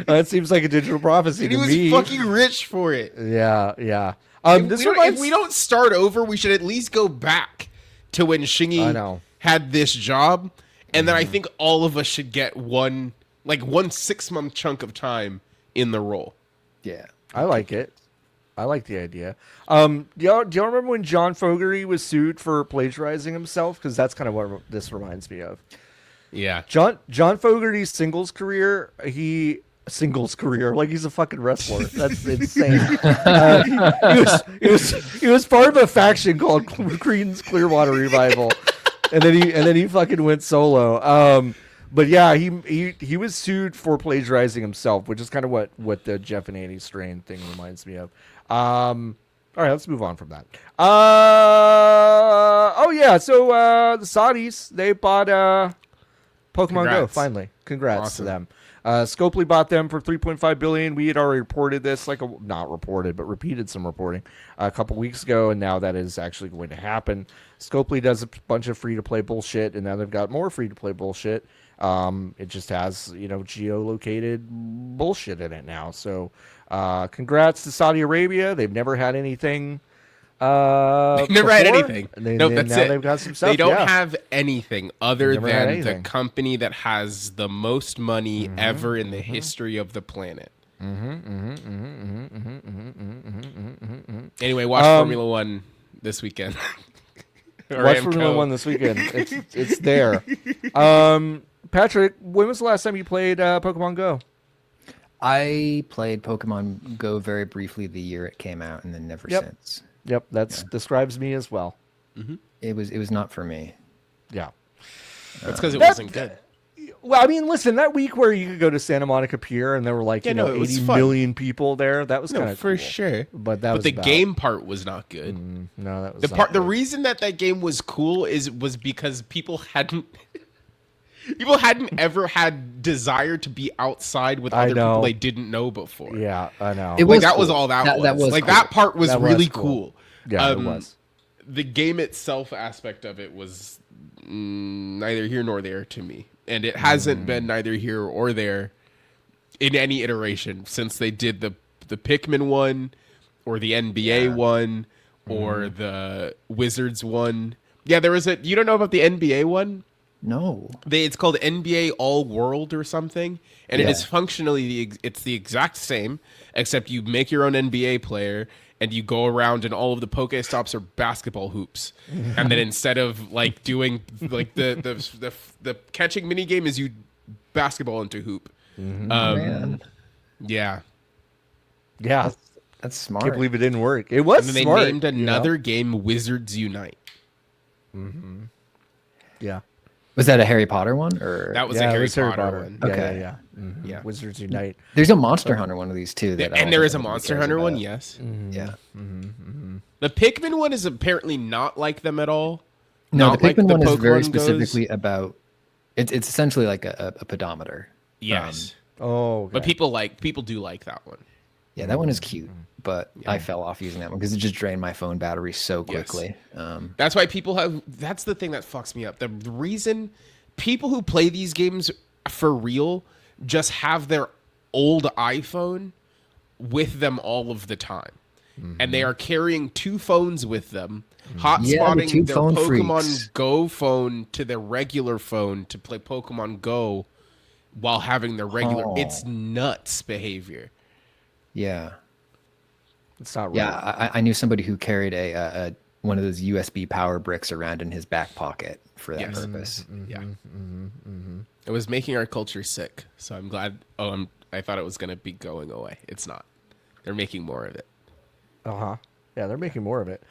That seems like a digital prophecy And to he me. was fucking rich for it. Yeah. If we don't start over, we should at least go back to when Shingy had this job, and then I think all of us should get one 6-month chunk of time in the role. Yeah, I like it. I like the idea. Do y'all remember when John Fogerty was sued for plagiarizing himself? Because that's kind of what this reminds me of. Yeah. John Fogerty's singles career, like he's a fucking wrestler. That's insane. He was part of a faction called Creedence Clearwater Revival, and then he fucking went solo. But yeah, he was sued for plagiarizing himself, which is kind of what the Jeff and Andy Strain thing reminds me of. All right, let's move on from that. So the Saudis, they bought Pokemon Go finally. Congrats to them. Scopely bought them for $3.5 billion. We had already reported this, not reported, but repeated some reporting a couple weeks ago, and now that is actually going to happen. Scopely does a bunch of free-to-play bullshit, and now they've got more free-to-play bullshit. It just has, geolocated bullshit in it now. So, congrats to Saudi Arabia. They've never had anything. They've never had anything. That's it. They've got some stuff. They don't have anything other than the company that has the most money ever in the history of the planet. Anyway, watch Formula One this weekend. Watch Formula One this weekend. It's there. Patrick, when was the last time you played Pokemon Go? I played Pokemon Go very briefly the year it came out, and then never since. Yep, describes me as well. It was not for me. Yeah, that's because it wasn't good. Well, I mean, listen, that week where you could go to Santa Monica Pier and there were 80 million people there, that was kind of for cool. Sure. But the game part was not good. No, that was the part. The reason that game was cool was because people hadn't ever had desire to be outside with other people they didn't know before. Yeah, I know. That was all that was. That was cool. That part was really cool. Yeah, it was. The game itself aspect of it was neither here nor there to me. And it hasn't been neither here or there in any iteration since they did the Pikmin one or the NBA one or the Wizards one. Yeah, there was you don't know about the NBA one? No. It's called NBA All World or something. And it is functionally it's the exact same, except you make your own NBA player and you go around and all of the Pokestops are basketball hoops. And then instead of doing the catching mini game is you basketball into hoop. Man. Yeah. Yeah. That's smart. I can't believe it didn't work. It was and then smart. They named another game Wizards Unite. Yeah. Was that a Harry Potter one or that was a Harry Potter one? Okay. Yeah. Wizards Unite. There's a Monster Hunter one of these too. And there is a Monster Hunter one, yes. Yeah. The Pikmin one is apparently not like them at all. No, not the Pikmin one is very Pokemon specifically about. It's essentially like a pedometer. Yes. Okay. But people do like that one. Yeah, that one is cute, but I fell off using that one because it just drained my phone battery so quickly. Yes. That's why people have. That's the thing that fucks me up. The reason people who play these games for real just have their old iPhone with them all of the time, and they are carrying two phones with them, hotspotting their Pokemon freaks. Go phone to their regular phone to play Pokemon Go while having their regular. It's nuts behavior. Yeah. It's not right. Yeah, I knew somebody who carried a one of those USB power bricks around in his back pocket for that purpose. Yeah. It was making our culture sick, so I'm glad. I thought it was going to be going away. It's not. They're making more of it. Yeah, they're making more of it.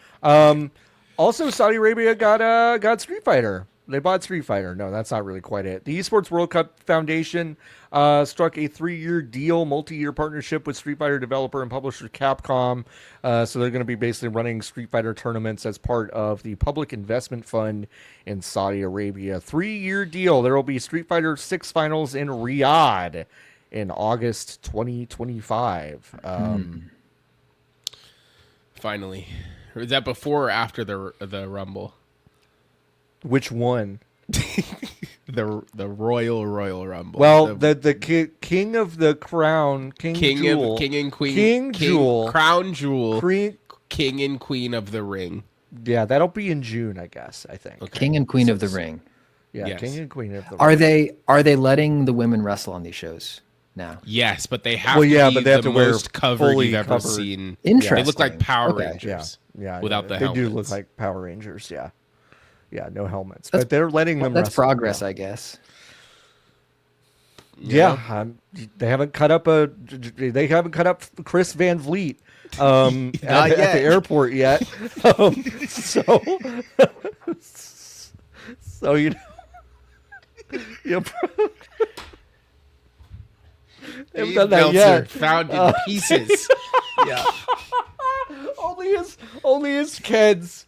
Also, Saudi Arabia got Street Fighter. They bought Street Fighter. No, that's not really quite it. The Esports World Cup Foundation struck a 3-year deal, multi-year partnership with Street Fighter developer and publisher Capcom. So they're going to be basically running Street Fighter tournaments as part of the Public Investment Fund in Saudi Arabia. 3-year deal. There will be Street Fighter 6 finals in Riyadh in August 2025. Finally. Is that before or after the Rumble? Which one? The Royal Rumble. Well, the king of the crown, King and Queen, Crown Jewel, King and Queen of the Ring. Yeah, that'll be in June, I guess. I think. Okay. King and Queen of the Ring. Yeah, yes. King and Queen of the Ring. Are they letting the women wrestle on these shows now? Yes, but they have to be the most covered you've ever seen. Interesting. They look like Power Rangers. Yeah, without the helmets. They do look like Power Rangers. Yeah, yeah, no helmets, but they're letting them. That's wrestle progress, I guess. Yeah, they haven't cut up Chris Van Vliet at the airport yet. So you know, they haven't done that yet. Found in pieces. Yeah. Only his kids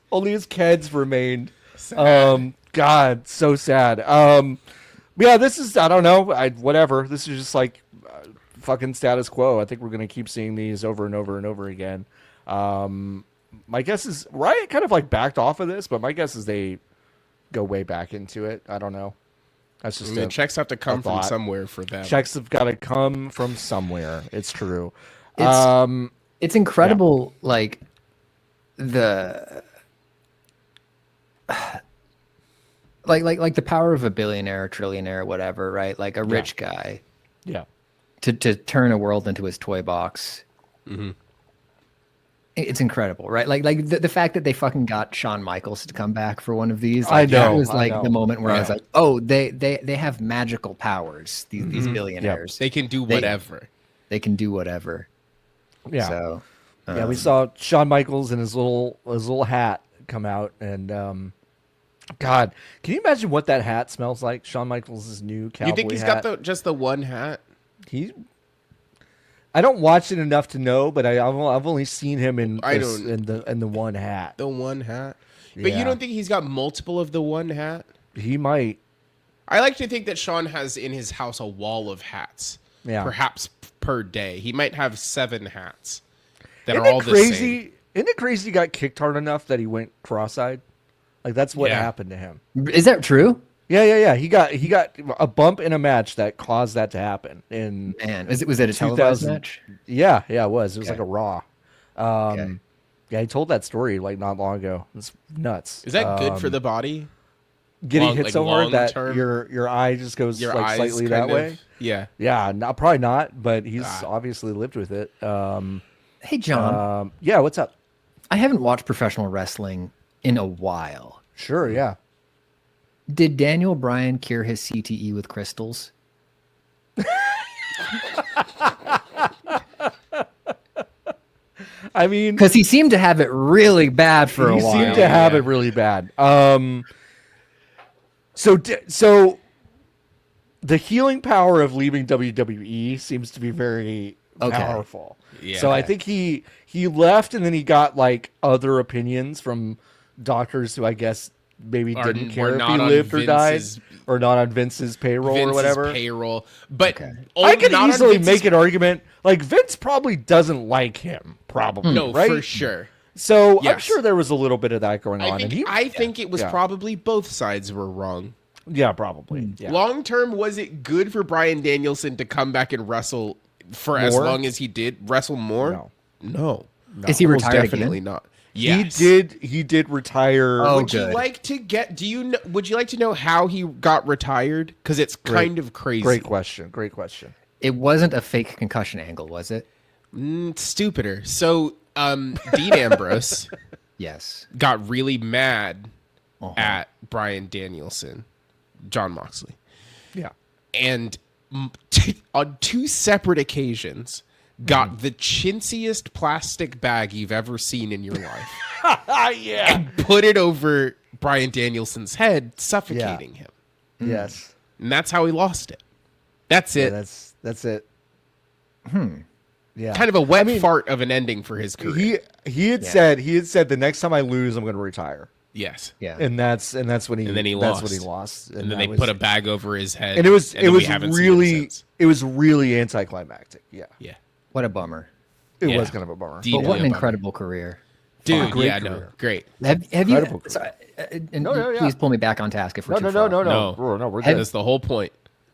remained. Sad. God, so sad. Yeah, this is, I don't know, whatever. This is just like fucking status quo. I think we're gonna keep seeing these over and over and over again. My guess is Riot kind of like backed off of this, but my guess is they go way back into it. I don't know. That's just the checks have to come from somewhere for them. Checks have got to come from somewhere. It's true. It's incredible, like the like the power of a billionaire, trillionaire, whatever, right? Like a rich guy. Yeah. To turn a world into his toy box. Mm-hmm. It's incredible, right? Like the fact that they fucking got Shawn Michaels to come back for one of these. I know. That was like the moment where I was like, oh, they have magical powers. These billionaires. They can do whatever. They can do whatever. Yeah. So yeah, we saw Shawn Michaels and his little hat come out, and God, can you imagine what that hat smells like? Shawn Michaels' new cowboy hat. You think he's got just the one hat? I don't watch it enough to know, but I've only seen him in the one hat. The one hat, but you don't think he's got multiple of the one hat? He might. I like to think that Shawn has in his house a wall of hats. Yeah, perhaps per day he might have 7 hats that are all the same. Isn't it crazy? He got kicked hard enough that he went cross-eyed. Like that's what happened to him. Is that true? Yeah. He got a bump in a match that caused that to happen. And man, was it a televised match? Yeah, it was. It was like a Raw. Yeah, he told that story like not long ago. It's nuts. Is that good for the body? Getting hit so hard that your eye just goes slightly that way. Yeah. Probably not. But he's obviously lived with it. Hey, John. Yeah, what's up? I haven't watched professional wrestling in a while. Sure, yeah. Did Daniel Bryan cure his CTE with crystals? I mean, because he seemed to have it really bad for a while. He seemed to have it really bad. So the healing power of leaving WWE seems to be very powerful. Yeah. So I think he left, and then he got like other opinions from doctors who I guess maybe didn't care if he lived or died, or not on Vince's payroll or whatever. But I could easily make an argument like Vince probably doesn't like him. Probably right? For sure. So I'm sure there was a little bit of that going on. I think it was probably both sides were wrong. Yeah, probably. Yeah. Long term, was it good for Bryan Danielson to come back and wrestle for as long as he did? Wrestle more? No. Is he retired? Definitely not. Yes. He did retire. Would you like to know how he got retired? Because it's kind of crazy. Great question. It wasn't a fake concussion angle, was it? Stupider. So Dean Ambrose got really mad at Bryan Danielson, John Moxley. Yeah. And on 2 separate occasions got the chintziest plastic bag you've ever seen in your life. And put it over Bryan Danielson's head, suffocating him. Yes. And that's how he lost it. That's it. That's it. Yeah. Kind of a wet fart of an ending for his career. He had said the next time I lose, I'm going to retire. Yes. Yeah. And that's when he lost. That's when he lost. And then they put a bag over his head. And it was really anticlimactic. Yeah. Yeah. What a bummer. It was kind of a bummer. But what an incredible career. Dude, great yeah, career. no, great. Have you? Incredible Sorry, No, please pull me back on task if we're too far. No. We're good. That's the whole point.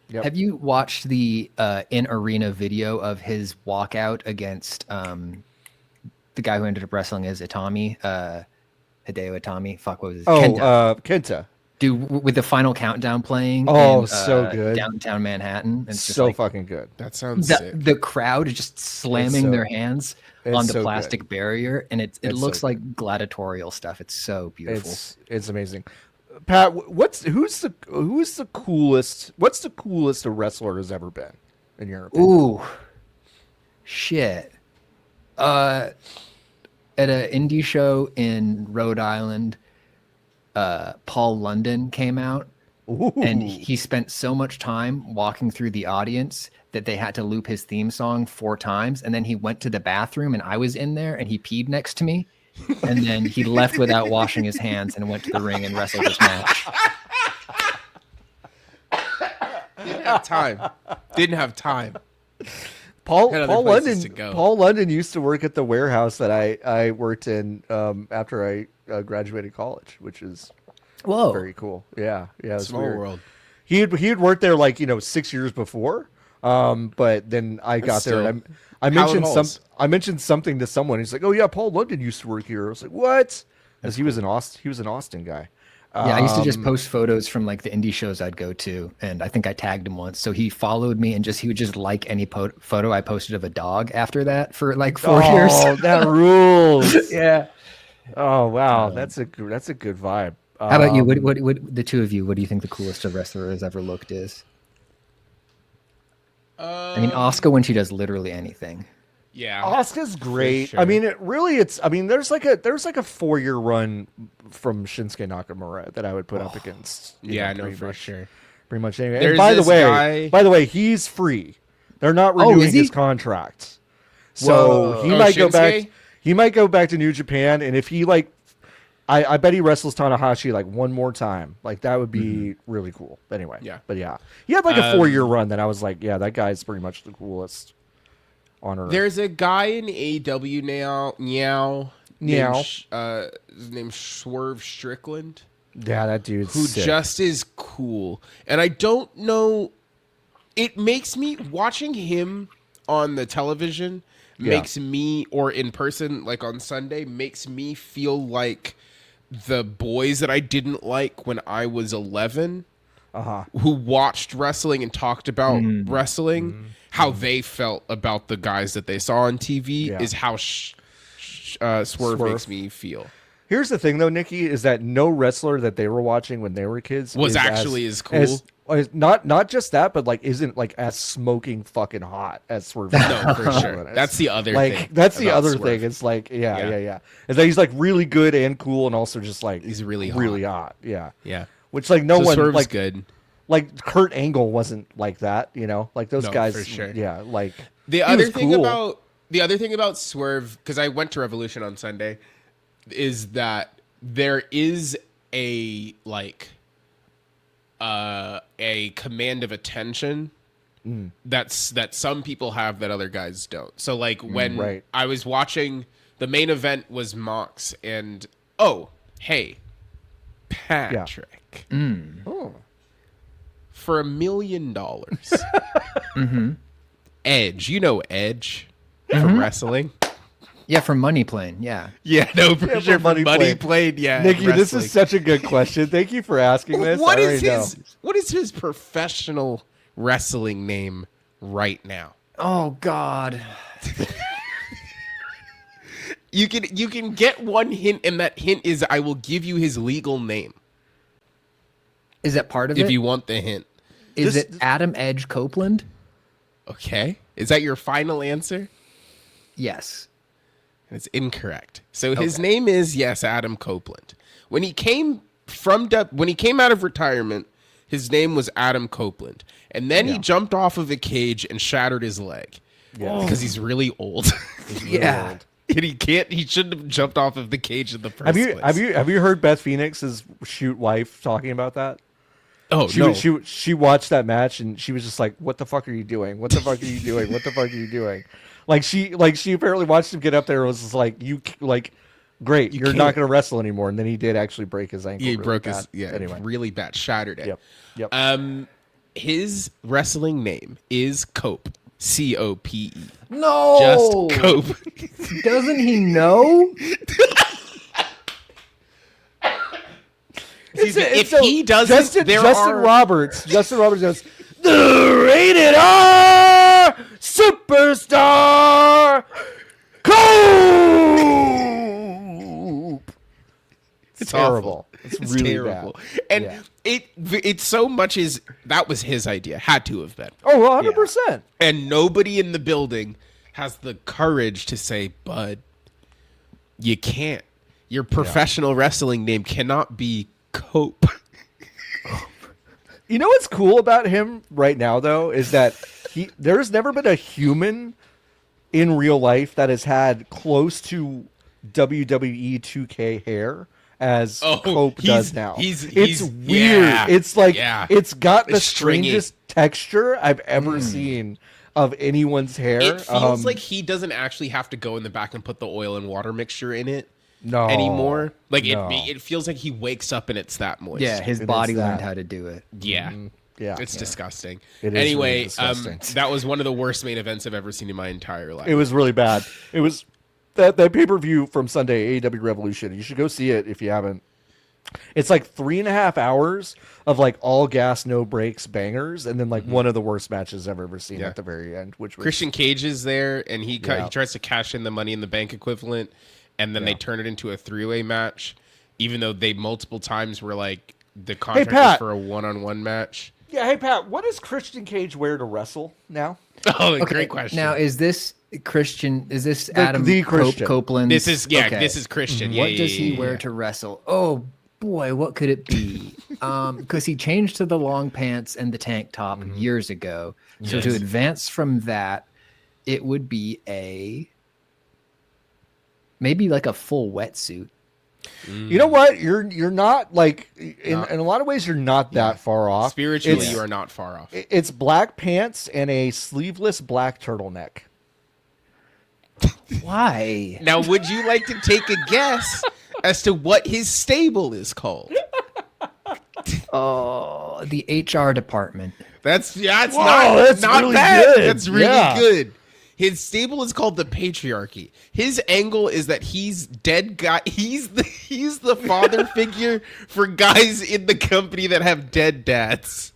Yep. Have you watched the in-arena video of his walkout against the guy who ended up wrestling as Itami, Hideo Itami? Fuck, what was his name? Kenta. Dude, with the final countdown playing in, so good. downtown Manhattan. It's just So like, fucking good. That sounds sick. the crowd is just slamming their hands on the so plastic good. barrier, and it looks so like gladiatorial stuff. It's so beautiful. It's amazing. Pat, who's the coolest? What's the coolest a wrestler has ever been, in your opinion? Ooh, shit. At an indie show in Rhode Island, Paul London came out, and he spent so much time walking through the audience that they had to loop his theme song 4 times, and then he went to the bathroom, and I was in there, and he peed next to me, and then he left without washing his hands and went to the ring and wrestled his match. Didn't have time. Paul Had other places to go. London used to work at the warehouse that I worked in after I graduated college, which is very cool. Yeah, it's Small weird. world. He had worked there like 6 years before, but then I got there and I mentioned something to someone. He's like, "Oh yeah, Paul London used to work here." I was like, "What?" Because he was an Austin guy. Yeah, I used to just post photos from like the indie shows I'd go to, and I think I tagged him once. So he followed me, and he would just like any photo I posted of a dog after that for like 4 years. Oh, that rules. Yeah. Oh wow, that's a good vibe. How about you? What the two of you? What do you think the coolest a wrestler has ever looked is? I mean, Asuka when she does literally anything. Yeah, Asuka's great. Sure. I mean, there's like a 4-year run from Shinsuke Nakamura that I would put up against. Sure. Pretty much anyway. There's And this by the way, he's free. They're not renewing his contract, so he might go back. He might go back to New Japan, and if he I bet he wrestles Tanahashi like one more time. Like that would be really cool. Anyway, he had like a 4-year run that I was like, yeah, that guy's pretty much the coolest on earth. There's a guy in AEW now, his name's Swerve Strickland. Yeah, that dude's who sick. just is cool, and I don't know. It makes me watching him on the television makes me, or in person, like on Sunday, makes me feel like the boys that I didn't like when I was 11, who watched wrestling and talked about wrestling, how they felt about the guys that they saw on TV is how Swerve makes me feel. Here's the thing, though, Nikki, is that no wrestler that they were watching when they were kids was actually as cool. Not just that, but like isn't like as smoking fucking hot as Swerve. No, for sure. That's the other thing. That's the other thing. It's like yeah. Is that he's like really good and cool, and also just like he's really hot. Yeah. Which Which one Swerve's like good. Like Kurt Angle wasn't like that, like those guys. For sure. Yeah, like the other thing about Swerve, because I went to Revolution on Sunday, is that there is a command of attention that some people have that other guys don't. So like when I was watching, the main event was Mox and Patrick. For $1 million. Edge, Edge from wrestling. Yeah, from Money Plane. Yeah. Yeah, no, for sure. Money Plane. Yeah, Nikki, this is such a good question. Thank you for asking this. What is his professional wrestling name right now? Oh God. You can get one hint, and that hint is I will give you his legal name. Is that part of it? If you want the hint. Is it Adam Edge Copeland? Okay. Is that your final answer? Yes. It's incorrect. So his name is Adam Copeland. When he came out of retirement, his name was Adam Copeland, and then he jumped off of a cage and shattered his leg because he's really old. Old. And he shouldn't have jumped off of the cage in the first place. Have you heard Beth Phoenix's shoot wife talking about that? Oh, she watched that match and she was just like, "What the fuck are you doing? What the fuck are you doing? What the fuck are you doing?" Like she apparently watched him get up there and was just like, great. You're not going to wrestle anymore. And then he did actually break his ankle. He really broke bad. anyway, really bad, shattered it. Yep. His wrestling name is Cope. COPE. No, just Cope. Doesn't he know? If he doesn't, Justin Roberts goes, the rated R superstar Cope. It's terrible. It's really terrible. bad. And it's so much as that was his idea. Had to have been. Oh, 100%. And nobody in the building has the courage to say, Bud, you can't. Your professional wrestling name cannot be Cope. You know what's cool about him right now, though, is that there's never been a human in real life that has had close to WWE 2K hair as Cope does now. It's weird. Yeah, it's like it's got the stringy. strangest texture I've ever seen of anyone's hair. It feels like he doesn't actually have to go in the back and put the oil and water mixture in it anymore. Like it feels like he wakes up and it's that moist. Yeah, his body learned how to do it. Yeah. Yeah, it's disgusting. It is anyway, really disgusting. That was one of the worst main events I've ever seen in my entire life. It was really bad. It was that pay-per-view from Sunday, AEW Revolution. You should go see it if you haven't. It's like 3.5 hours of like all gas, no breaks bangers, and then like one of the worst matches I've ever seen at the very end. Which was Christian Cage is there, and he tries to cash in the Money in the Bank equivalent, and then they turn it into a 3-way match, even though they multiple times were like the contract was for a one-on-one match. Yeah, hey Pat, what does Christian Cage wear to wrestle now? Oh, great question. Now, is this Christian? Is this Adam Copeland? This is this is Christian. What does he wear to wrestle? Oh boy, what could it be? Because he changed to the long pants and the tank top years ago. So to advance from that, it would be maybe like a full wetsuit. You know what? You're not like in a lot of ways you're not that far off. Spiritually, you are not far off. It's black pants and a sleeveless black turtleneck. Why? Now, would you like to take a guess as to what his stable is called? Oh, the HR department. That's not really bad. good. That's really good. His stable is called the Patriarchy. His angle is that he's dead guy. He's the father figure for guys in the company that have dead dads.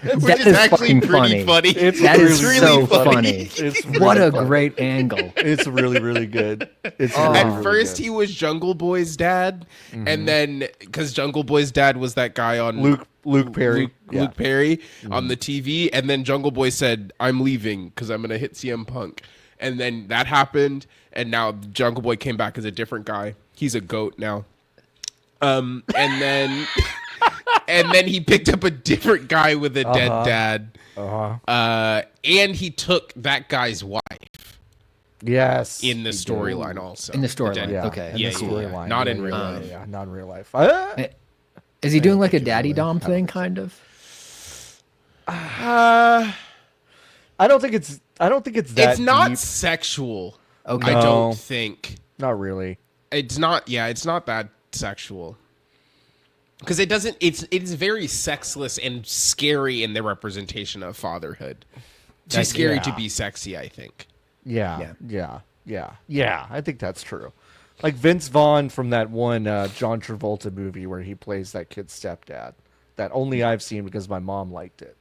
Which is actually pretty funny. That is really funny. It's what really a funny. great angle. It's really, really good. It's At first, he was Jungle Boy's dad, and then because Jungle Boy's dad was that guy on Luke Perry, Luke Perry on the TV, and then Jungle Boy said, "I'm leaving because I'm gonna hit CM Punk," and then that happened, and now Jungle Boy came back as a different guy. He's a goat now, and then. And then he picked up a different guy with a dead dad. And he took that guy's wife. Yes. In the storyline also. In the storyline. Yeah. Okay. In the storyline. Not in real life. Yeah, not in real life. Is he doing like a daddy dom thing, kind of? I don't think it's that. It's not deep. sexual. Okay. I don't think. Not really. It's not. Yeah, it's not that sexual. Because it doesn't. It's very sexless and scary in the representation of fatherhood. Too scary to be sexy, I think. Yeah. I think that's true. Like Vince Vaughn from that one John Travolta movie where he plays that kid's stepdad. That only I've seen because my mom liked it.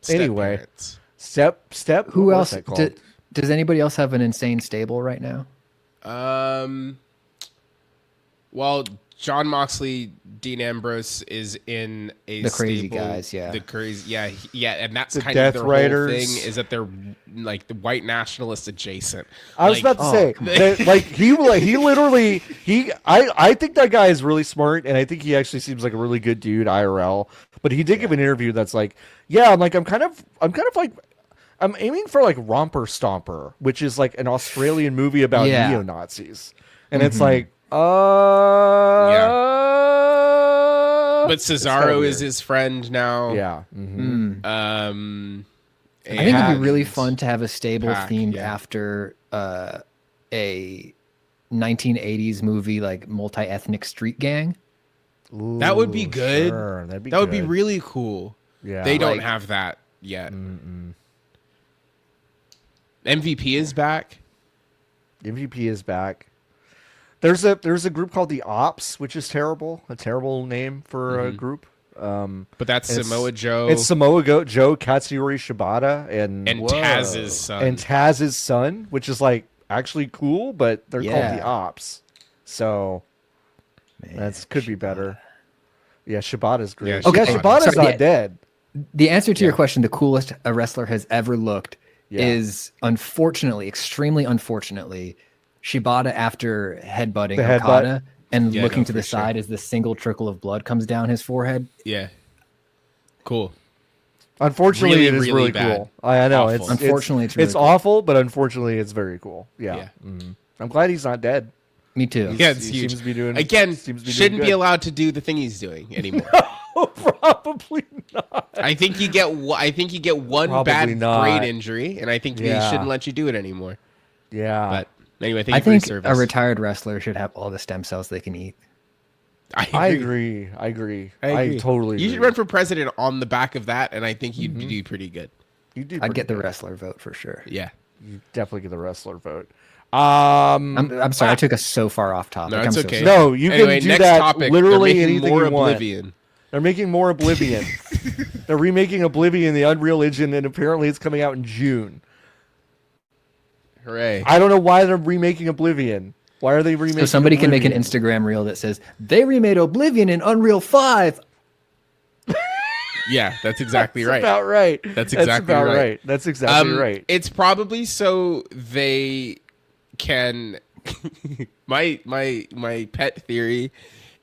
Anyway, step. Who else? Does anybody else have an insane stable right now? Well, John Moxley, Dean Ambrose is in the crazy stable, guys, the crazy, and that's the kind Death of their Riders. whole thing is that they're like the white nationalist adjacent. I was about to say, I think that guy is really smart, and I think he actually seems like a really good dude IRL. But he did give an interview that's like, I'm aiming for like Romper Stomper, which is like an Australian movie about neo-Nazis, and it's like. But Cesaro is his friend now. Yeah. I think it'd be really fun to have a stable themed after a 1980s movie, like multi-ethnic street gang. Ooh, that would be good. Sure. That'd be that would be good. really cool. Yeah. They don't Like- have that yet. MVP is back. MVP is back. There's a group called the Ops, which is terrible. A terrible name for a group. But that's It's- Samoa Joe It's Samoa Joe, Katsuyori Shibata, and Taz's son. and Taz's son, which is like actually cool, but they're called the Yeah. Ops. So that could be better. Yeah, Shibata's great. Yeah, Yeah, Okay, Shibata's sorry, not yeah. dead. The answer to your question, the coolest a wrestler has ever looked, Yeah. is unfortunately, extremely unfortunately, Shibata after headbutting The headbutt. Okada and Yeah, looking no, to the for sure. side as the single trickle of blood comes down his forehead. Yeah. Cool. Unfortunately, Really, it is really really bad. cool. I know Awful. Unfortunately, it's really cool. awful, but unfortunately, it's very cool. Yeah. Yeah. I'm glad he's not dead. Me too. Yeah, it's He huge. seems to be doing- Again, seems to be doing shouldn't be good. allowed to do the thing he's doing anymore. Probably not. I think you get one Probably bad not. brain injury, and I think Yeah. they shouldn't let you do it anymore. Yeah. But anyway, thank I you for your think service. a retired wrestler should have all the stem cells they can eat. I agree. I totally You should agree. run for president on the back of that, and I think you'd do pretty good. You do I'd pretty get the good. wrestler vote for sure. Yeah. You definitely get the wrestler vote. I'm sorry, I took us so far off topic. No, I'm it's so okay. sorry. No, you Anyway, can do next that topic. literally They're making anything more you want. Oblivion. They're making more Oblivion. They're remaking Oblivion, the Unreal Engine, and apparently it's coming out in June. Hooray. I don't know why they're remaking Oblivion. Why are they remaking So somebody can make an Oblivion? Instagram reel that says they remade Oblivion in Unreal 5. Yeah, that's exactly That's right. about right. That's exactly about right. That's exactly right. It's probably so they can. my pet theory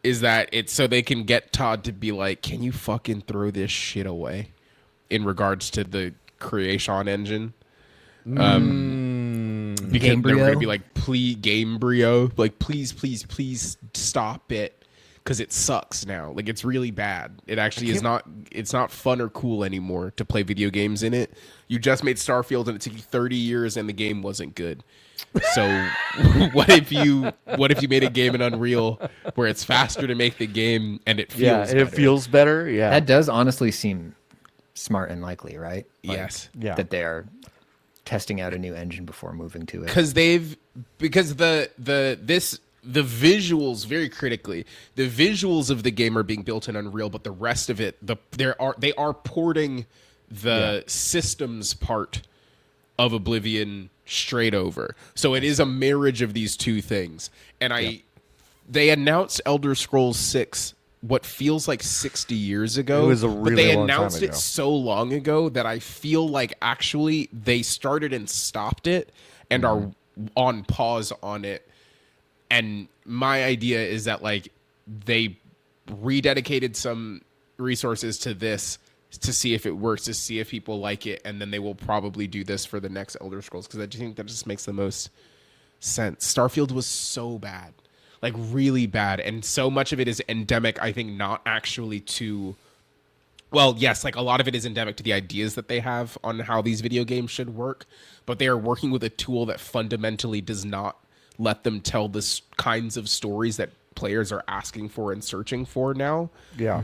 is that it's so they can get Todd to be like, "Can you fucking throw this shit away?" In regards to the creation engine, because they were Gamebryo? gonna be like, "Please, Gamebryo, like please stop it." Because it sucks now. Like, it's really bad. It actually is not. It's not fun or cool anymore to play video games in it. You just made Starfield and it took you 30 years and the game wasn't good. So what if you made a game in Unreal where it's faster to make the game and it feels yeah, and it better? feels better. Yeah. That does honestly seem smart and likely, right? Like, Yes. Yeah. That they're testing out a new engine before moving to it. Because the visuals, very critically, the visuals of the game are being built in Unreal, but the rest of it, they are porting the systems part of Oblivion straight over. So it is a marriage of these two things. And they announced Elder Scrolls 6 what feels like 60 years ago. It was a but they really long time announced it ago. so long ago that I feel like actually they started and stopped it and are on pause on it. And my idea is that like they rededicated some resources to this to see if it works, to see if people like it, and then they will probably do this for the next Elder Scrolls because I just think that just makes the most sense. Starfield was so bad, like really bad, and so much of it is endemic. I think not actually to. Well, yes, like a lot of it is endemic to the ideas that they have on how these video games should work, but they are working with a tool that fundamentally does not let them tell the kinds of stories that players are asking for and searching for now. yeah.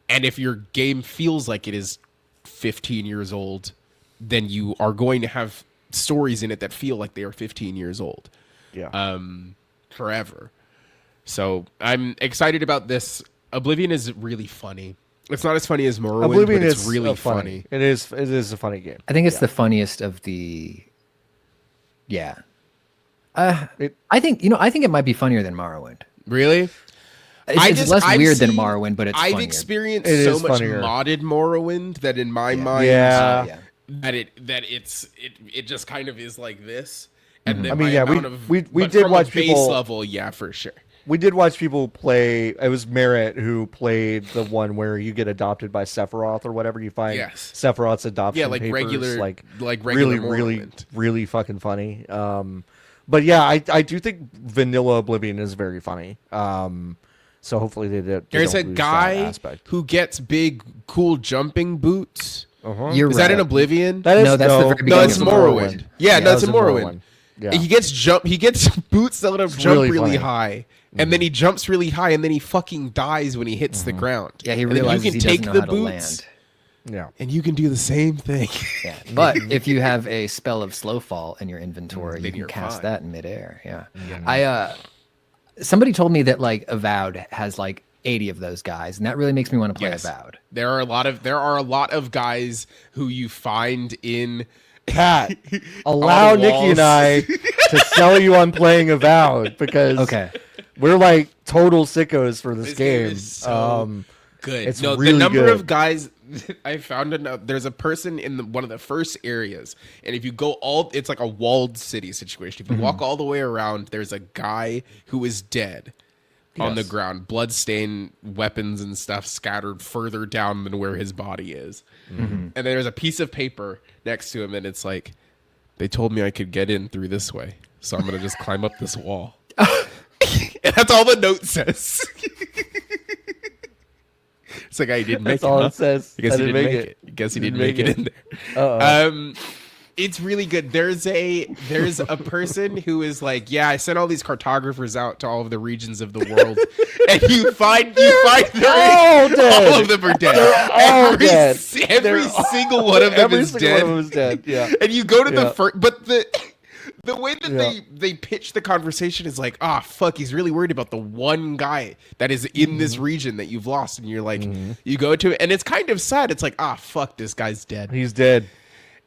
And if your game feels like it is 15 years old, then you are going to have stories in it that feel like they are 15 years old. Yeah. Forever. So I'm excited about this. Oblivion is really funny. It's not as funny as Morrowind, Oblivion but it's is really funny. funny. It is a funny game. I think it's the funniest of the. Yeah. I think it might be funnier than Morrowind. Really? It's less weird than Morrowind, but it's I've funnier. experienced It so is much funnier. modded Morrowind that in my mind, Yeah. that it just kind of is like this. And then I mean, my yeah, amount of, we but did from watch a base people- level, yeah, for sure. We did watch people play. It was Merritt who played the one where you get adopted by Sephiroth or whatever. You find Yes. Sephiroth's adoption Yeah, like papers, regular- like regular really Morrowind. really fucking funny. But yeah, I do think vanilla Oblivion is very funny. So hopefully they There's a don't lose that guy aspect. who gets big, cool jumping boots. You're Is right. that in Oblivion? That is No, that's the very No, beginning it's of Morrowind. Yeah, Yeah, no, it's that in was in Morrowind. Morrowind. Yeah. He gets boots that let him jump really high. And then he jumps really high, and then he fucking dies when he hits the ground. Yeah, he realizes he doesn't know how to land. Yeah. And you can do the same thing. Yeah. But if you have a spell of slow fall in your inventory, you can cast that in midair. Yeah. Somebody told me that like Avowed has like 80 of those guys, and that really makes me want to play Avowed. There are a lot of guys who you find in Pat, allow Nikki and I to sell you on playing Avowed because we're like total sickos for this game. Is so good. It's no, really the number good. of guys I found there's a person in one of the first areas, and if you go it's like a walled city situation. If you walk all the way around, there's a guy who is dead on the ground, bloodstained weapons and stuff scattered further down than where his body is. And there's a piece of paper next to him, and it's like, they told me I could get in through this way, so I'm gonna just climb up this wall. And that's all the note says. It's like, I didn't make it. That's all it says. I guess he didn't make it. I guess he didn't make it in there. It's really good. There's a person who is like, yeah, I sent all these cartographers out to all of the regions of the world, and you find all of them are dead. They're every single one of them is dead. Yeah. And you go to the first, but the way that they pitch the conversation is like, fuck, he's really worried about the one guy that is in this region that you've lost, and you're like, you go to it, and it's kind of sad. It's like, fuck, this guy's dead. He's dead.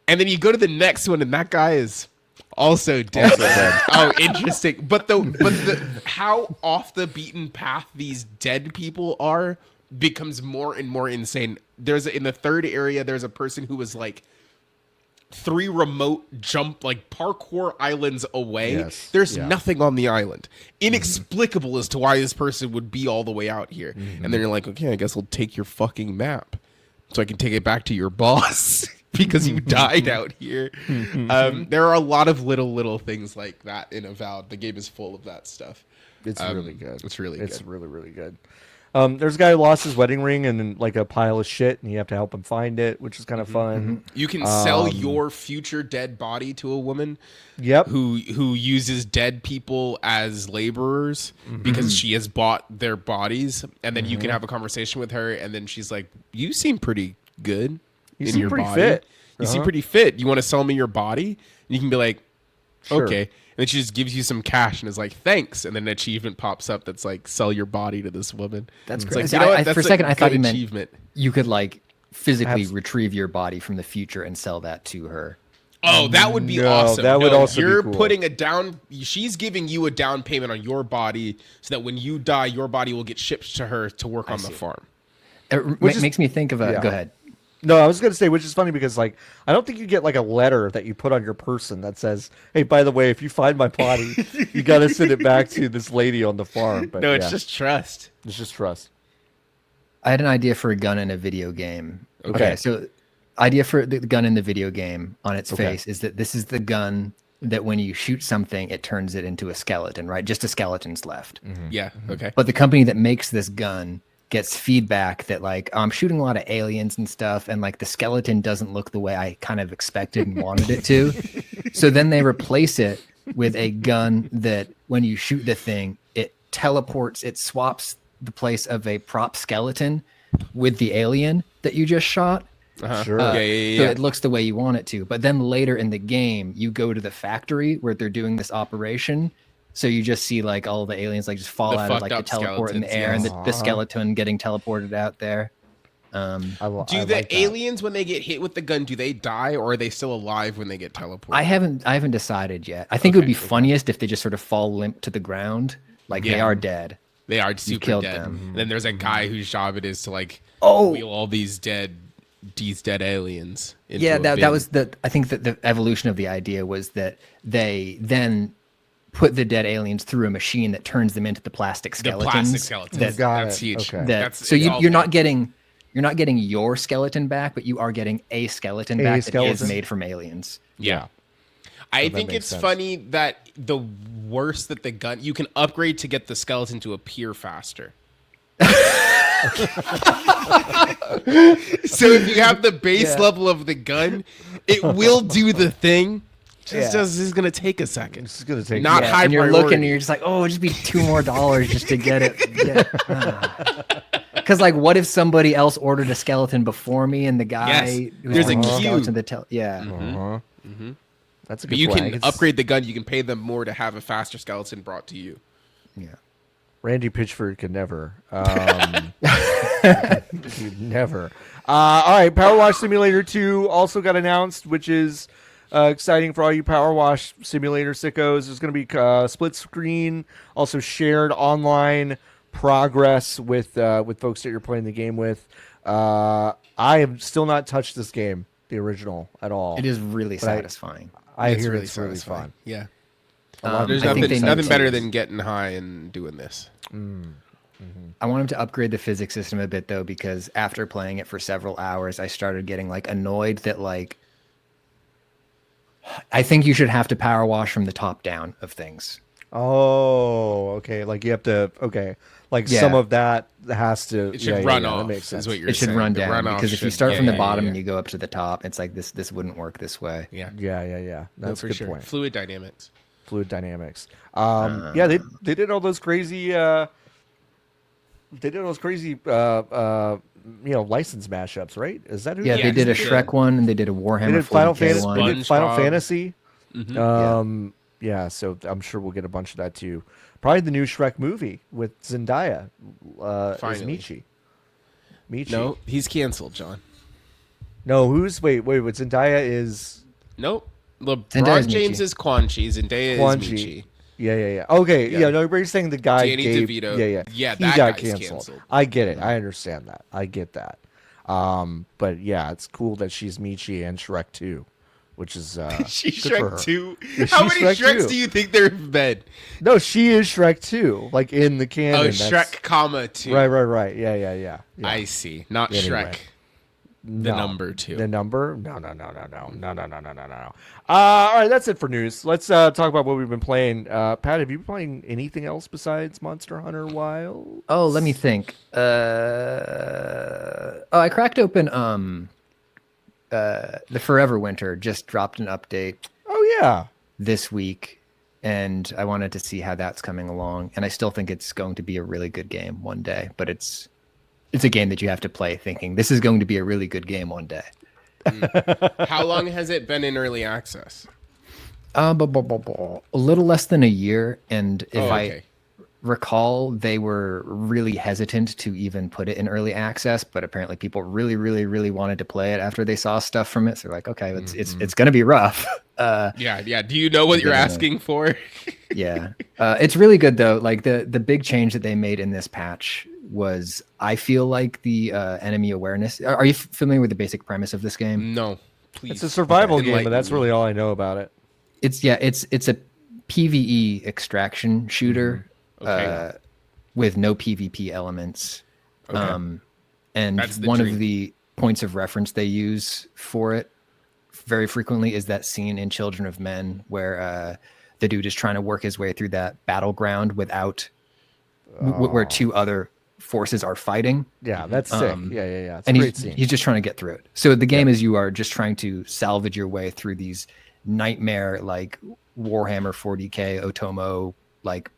And then you go to the next one, and that guy is also dead. Oh, interesting. But the how off the beaten path these dead people are becomes more and more insane. In the third area, there's a person who was like 3 remote parkour islands away. Yes. There's nothing on the island. Inexplicable as to why this person would be all the way out here. And then you're like, okay, I guess I'll take your fucking map so I can take it back to your boss. Because you died out here. There are a lot of little things like that in Avowed. The game is full of that stuff. It's really good. It's really good. It's really, really good. There's a guy who lost his wedding ring in like a pile of shit, and you have to help him find it, which is kind of fun. You can sell your future dead body to a woman. Yep. Who uses dead people as laborers because she has bought their bodies, and then you can have a conversation with her, and then she's like, "You seem pretty good." You seem pretty fit. You seem pretty fit. You want to sell me your body? And you can be like, okay. And then she just gives you some cash and is like, thanks. And then an achievement pops up that's like, sell your body to this woman. That's great. Like, you know for a second, I thought you meant achievement. You could like physically retrieve your body from the future and sell that to her. Oh, that would be awesome. That would also you're be cool. putting she's giving you a down payment on your body so that when you die, your body will get shipped to her to work on the farm. It makes me think of a, go ahead. No, I was going to say, which is funny because, like, I don't think you get, like, a letter that you put on your person that says, hey, by the way, if you find my body, you got to send it back to this lady on the farm. But, no, it's just trust. It's just trust. I had an idea for a gun in a video game. Okay, so idea for the gun in the video game on its face is that this is the gun that when you shoot something, it turns it into a skeleton, right? Just a skeleton's left. Yeah, okay. But the company that makes this gun gets feedback that like, I'm shooting a lot of aliens and stuff, and like the skeleton doesn't look the way I kind of expected and wanted it to. So then they replace it with a gun that when you shoot the thing, it teleports, it swaps the place of a prop skeleton with the alien that you just shot. Sure. So it looks the way you want it to. But then later in the game, you go to the factory where they're doing this operation. So you just see like all the aliens like just fall out of like the teleport in the air, and the skeleton getting teleported out there. Do the aliens, when they get hit with the gun, do they die, or are they still alive when they get teleported? I haven't decided yet. I think it would be funniest if they just sort of fall limp to the ground, like they are dead. They are super dead. Them. And then there's a guy whose job it is to like wheel all these dead aliens. That was I think that the evolution of the idea was that they then put the dead aliens through a machine that turns them into the plastic skeletons. That's huge. Okay. So you're not getting your skeleton back, but you are getting a skeleton back that is made from aliens. Yeah. I think it's funny that the worse that the gun, you can upgrade to get the skeleton to appear faster. So if you have the base level of the gun, it will do the thing This is gonna take a second. This is gonna take not high and you're priority. looking and you're just like, oh, it'd just be $2 more just to get it. Because like, what if somebody else ordered a skeleton before me and the guy there's a queue. That's a good But you point. can upgrade the gun. You can pay them more to have a faster skeleton brought to you. Yeah. Randy Pitchford could never. Never. All right, Power Wash Simulator 2 also got announced, which is exciting for all you Power Wash Simulator sickos. There's going to be split screen, also shared online progress with folks that you're playing the game with. I have still not touched this game, the original, at all. It is really satisfying. I hear it's really fun. Yeah. There's nothing better than getting high and doing this. I want him to upgrade the physics system a bit though, because after playing it for several hours, I started getting like annoyed that like I think you should have to power wash from the top down of things. Oh, okay. Like you have to. Okay, like some of that has to. It should run off. That makes sense. Is what you're It should saying. run The down runoff because if you should- start from the bottom and you go up to the top, it's like this wouldn't work this way. Yeah. Yeah. That's a good point. Fluid dynamics. Fluid dynamics. Yeah, they did all those crazy. They did those crazy. License mashups, right? Is that who? Yeah, they did a Shrek one and they did a They Warhammer did Final 40K Fantasy. one. They did Final SpongeBob. Fantasy. Yeah, so I'm sure we'll get a bunch of that too. Probably the new Shrek movie with Zendaya as Finally. Michi. No, he's canceled, John. No, who's wait? What Zendaya is? Nope. Zendaya's LeBron James Michi. is Quan Chi. Zendaya is Quan Chi. Michi. Yeah. Okay, Yeah. yeah. No, you're saying the guy Danny gave. DeVito. Yeah. Yeah, He that got guy's canceled. canceled. I get it. I understand that. I get that. But yeah, it's cool that she's Michi and Shrek 2, which is She's good for her. Shrek 2. Yeah, How she's many Shrek Shreks 2. do you think there have been? No, she is Shrek 2, like in the canon. Oh, that's- Shrek, comma 2. Right. Yeah. I see. Not Anyway. Shrek. The No. number 2. The number? No. All right, that's it for news. Let's talk about what we've been playing. Pat, have you been playing anything else besides Monster Hunter Wild? Oh, let me think. I cracked open the Forever Winter just dropped an update Oh yeah. this week, and I wanted to see how that's coming along. And I still think it's going to be a really good game one day, but it's a game that you have to play thinking this is going to be a really good game one day. How long has it been in early access? A little less than a year, and if okay. I recall, they were really hesitant to even put it in early access, but apparently people really wanted to play it after they saw stuff from it. So they're like, okay, it's going to be rough. Yeah. Do you know what you're asking for? Yeah. It's really good though. Like the big change that they made in this patch was, I feel like the enemy awareness. Are you familiar with the basic premise of this game? No, please. It's a survival game, but Enlighten that's me. really all I know about it. It's a PvE extraction shooter Okay. with no PvP elements. Okay. And That's the one dream. of the points of reference they use for it very frequently is that scene in Children of Men where the dude is trying to work his way through that battleground without where two other forces are fighting. Yeah, that's sick. Yeah. It's a And great scene. he's just trying to get through it. So the game is you are just trying to salvage your way through these nightmare like Warhammer 40K Otomo like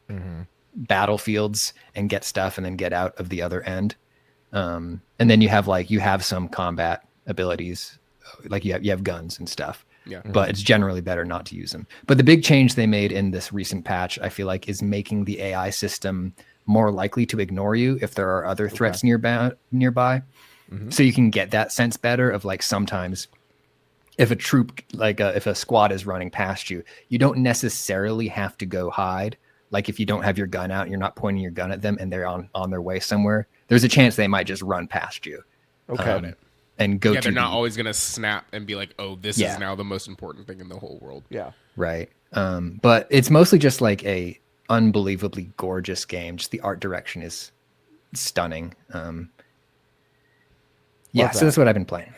battlefields and get stuff and then get out of the other end. And then you have some combat abilities, like you have guns and stuff. Yeah. But it's generally better not to use them. But the big change they made in this recent patch, I feel like, is making the AI system more likely to ignore you if there are other threats nearby. So you can get that sense better of like sometimes if a troop, like if a squad is running past you, you don't necessarily have to go hide. Like if you don't have your gun out and you're not pointing your gun at them and they're on their way somewhere, there's a chance they might just run past you. Okay. And go Yeah, to they're not always gonna snap and be like, "Oh, this Yeah. is now the most important thing in the whole world." Yeah. right. But it's mostly just like a unbelievably gorgeous game. Just the art direction is stunning. So that. that's what I've been playing.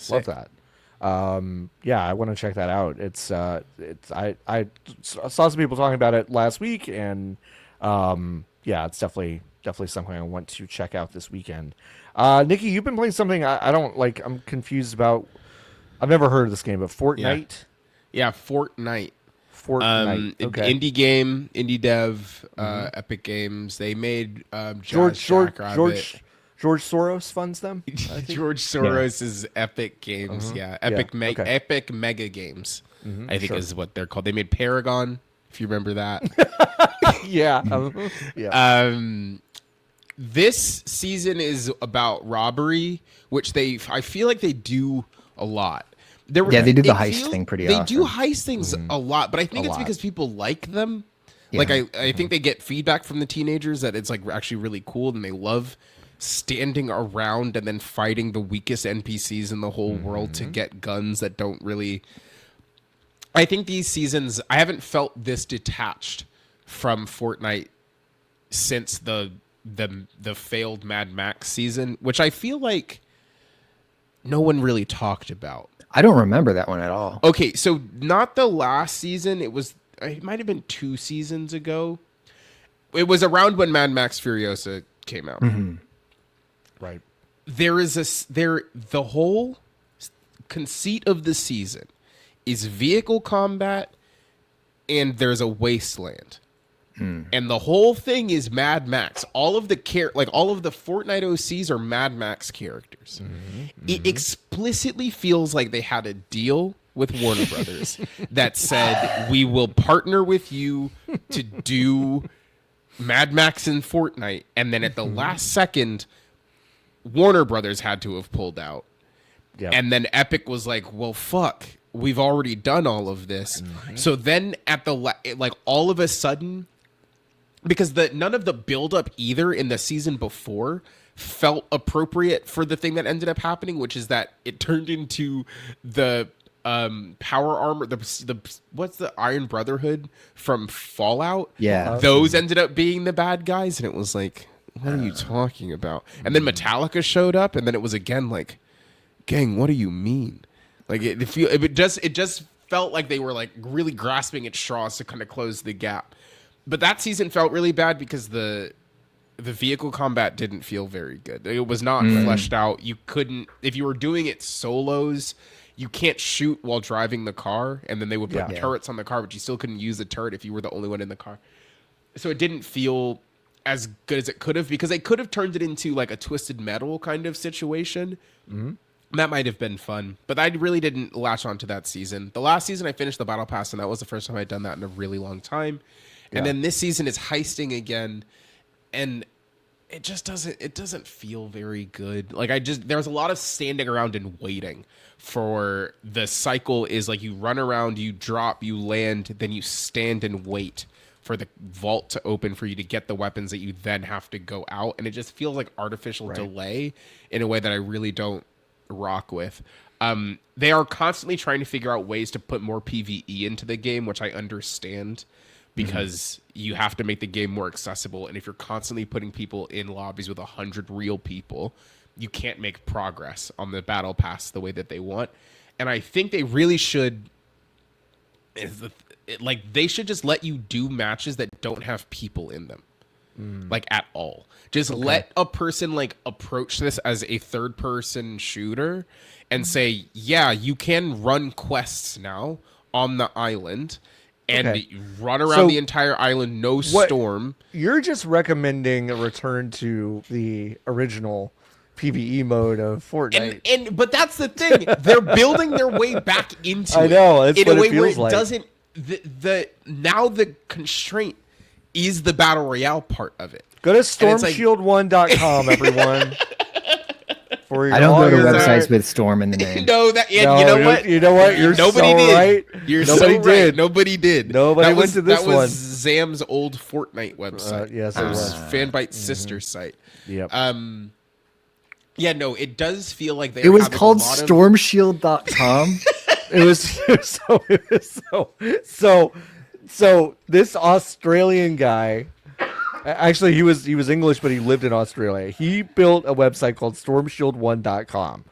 Love that. Yeah, I want to check that out. It's I saw some people talking about it last week, and yeah, it's definitely something I want to check out this weekend. Nikki, you've been playing something I don't like. I'm confused about. I've never heard of this game, but Fortnite. Yeah, Fortnite. Fortnite. Okay. Indie game, indie dev, Epic Games. They made George Jackrabbit. George Soros funds them. George Soros is Epic Games. Yeah, Epic Mega Games. I think is what they're called. They made Paragon, if you remember that. Yeah. This season is about robbery, which I feel like they do a lot. They do the heist thing pretty often. They do heist things a lot, but I think it's because people like them. Yeah. Like I think they get feedback from the teenagers that it's like actually really cool, and they love standing around and then fighting the weakest NPCs in the whole world to get guns that don't really. I think these seasons, I haven't felt this detached from Fortnite since the failed Mad Max season, which I feel like no one really talked about. I don't remember that one at all. Okay, so not the last season. It might have been 2 seasons ago. It was around when Mad Max Furiosa came out. Right. The whole conceit of the season is vehicle combat, and there's a wasteland. And the whole thing is Mad Max. All of the Fortnite OCs are Mad Max characters. It explicitly feels like they had a deal with Warner Brothers that said, we will partner with you to do Mad Max in Fortnite. And then at the last second, Warner Brothers had to have pulled out. Yep. And then Epic was like, well, fuck, we've already done all of this. So then at all of a sudden, because none of the buildup either in the season before felt appropriate for the thing that ended up happening, which is that it turned into the power armor, what's the Iron Brotherhood from Fallout? Yeah. Those ended up being the bad guys, and it was like, what are you talking about? And then Metallica showed up, and then it was again like, gang, what do you mean? Like it just felt like they were like really grasping at straws to kind of close the gap. But that season felt really bad because the vehicle combat didn't feel very good. It was not fleshed out. You couldn't, if you were doing it solos, you can't shoot while driving the car, and then they would put turrets on the car, but you still couldn't use the turret if you were the only one in the car. So it didn't feel as good as it could have, because they could have turned it into like a Twisted Metal kind of situation. That might have been fun, but I really didn't latch onto that season. The last season I finished the Battle Pass, and that was the first time I'd done that in a really long time. And then this season is heisting again, and it just doesn't feel very good. Like there's a lot of standing around and waiting for the cycle. Is like you run around, you drop, you land, then you stand and wait for the vault to open for you to get the weapons that you then have to go out. And it just feels like artificial delay in a way that I really don't rock with. They are constantly trying to figure out ways to put more PvE into the game, which I understand, because you have to make the game more accessible. And if you're constantly putting people in lobbies with 100 real people, you can't make progress on the battle pass the way that they want. And I think they really should, they should just let you do matches that don't have people in them, like at all. Just let a person like approach this as a third person shooter and say, yeah, you can run quests now on the island. And run around the entire island, no storm. You're just recommending a return to the original PvE mode of Fortnite. But that's the thing. They're building their way back into it. I know. It's in what a way it feels where it like. doesn't. Now the constraint is the battle royale part of it. Go to stormshield1.com, everyone. I don't go to websites with Storm in the name. You know what? You know what? You're Nobody so did. right. You're Nobody so did. right. Nobody did. Nobody went to this one. That was Zam's old Fortnite website. Yes, it was. Fanbyte's sister site. Yep. Yeah, no, it does feel like it was called stormshield.com. So this Australian guy, actually he was English, but he lived in Australia. He built a website called stormshield1.com.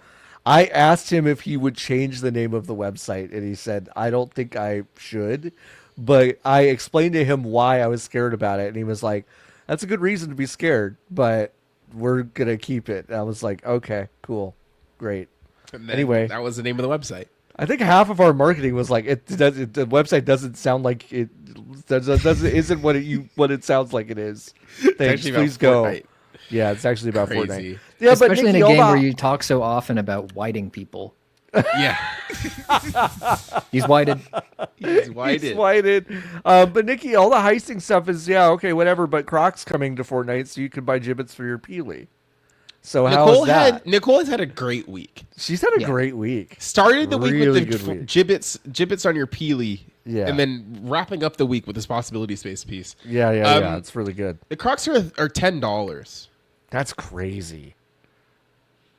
I asked him if he would change the name of the website, and he said, I don't think I should. But I explained to him why I was scared about it, and he was like, that's a good reason to be scared, but we're going to keep it. And I was like, okay, cool, great. And then anyway, that was the name of the website. I think half of our marketing was like the website doesn't sound like it isn't what it sounds like it is. Thanks, please go. Fortnite. Yeah, it's actually about Crazy. Fortnite. Yeah, especially but Niki, in a game where you talk so often about whiting people. Yeah. He's whited. He's whited. But Niki, all the heisting stuff is okay, whatever. But Croc's coming to Fortnite, so you can buy gibbets for your Peely. So how is that? Nicole has had a great week. She's had a great week. Started the really week with the gibbets on your Peely. Yeah. And then wrapping up the week with this possibility space piece. Yeah. It's really good. The Crocs are $10. That's crazy.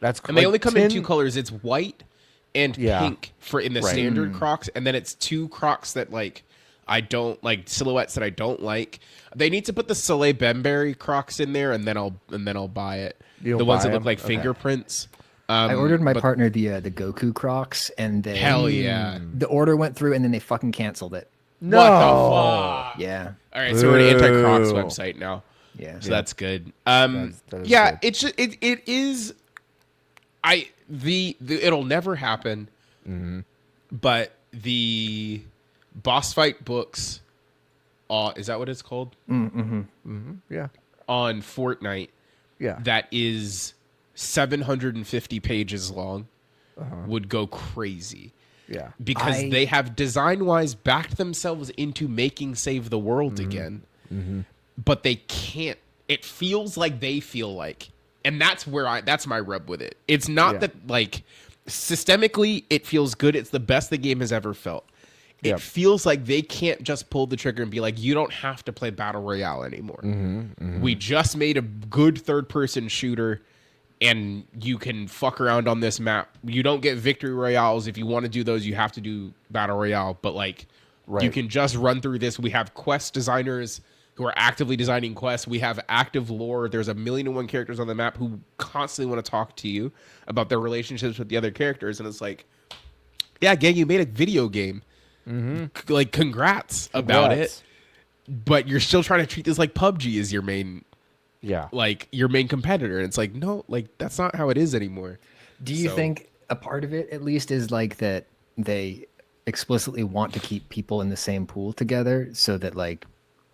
And they only come in 2 colors. It's white and pink in the standard Crocs, and then it's 2 Crocs that I don't like, silhouettes that I don't like. They need to put the Soleil Bemberry Crocs in there, and then I'll buy it. The ones that look like fingerprints. I ordered my partner the Goku Crocs, and then hell yeah, the order went through, and then they fucking canceled it. No. What the fuck? Yeah. All right, so we're an anti-Crocs website now. Yeah. So that's good. That is good. good. It is. It'll never happen. Mm-hmm. But the boss fight books, is that what it's called? Mm-hmm. Mm-hmm. Yeah. On Fortnite. Yeah. That is 750 pages long. Would go crazy. Yeah. Because they have design-wise backed themselves into making Save the World again. Mm-hmm. But they can't. It feels like they feel like. And that's my rub with it. It's not that systemically it feels good. It's the best the game has ever felt. It feels like they can't just pull the trigger and be like, you don't have to play Battle Royale anymore. Mm-hmm, mm-hmm. We just made a good third-person shooter, and you can fuck around on this map. You don't get victory royales. If you want to do those, you have to do Battle Royale. But you can just run through this. We have quest designers who are actively designing quests. We have active lore. There's 1,000,001 characters on the map who constantly want to talk to you about their relationships with the other characters. And it's like, yeah, gang, you made a video game. Mm-hmm. Congrats about it. But you're still trying to treat this like PUBG is your main, your main competitor. And it's like, no, that's not how it is anymore. Do you think a part of it, at least, is that they explicitly want to keep people in the same pool together, so that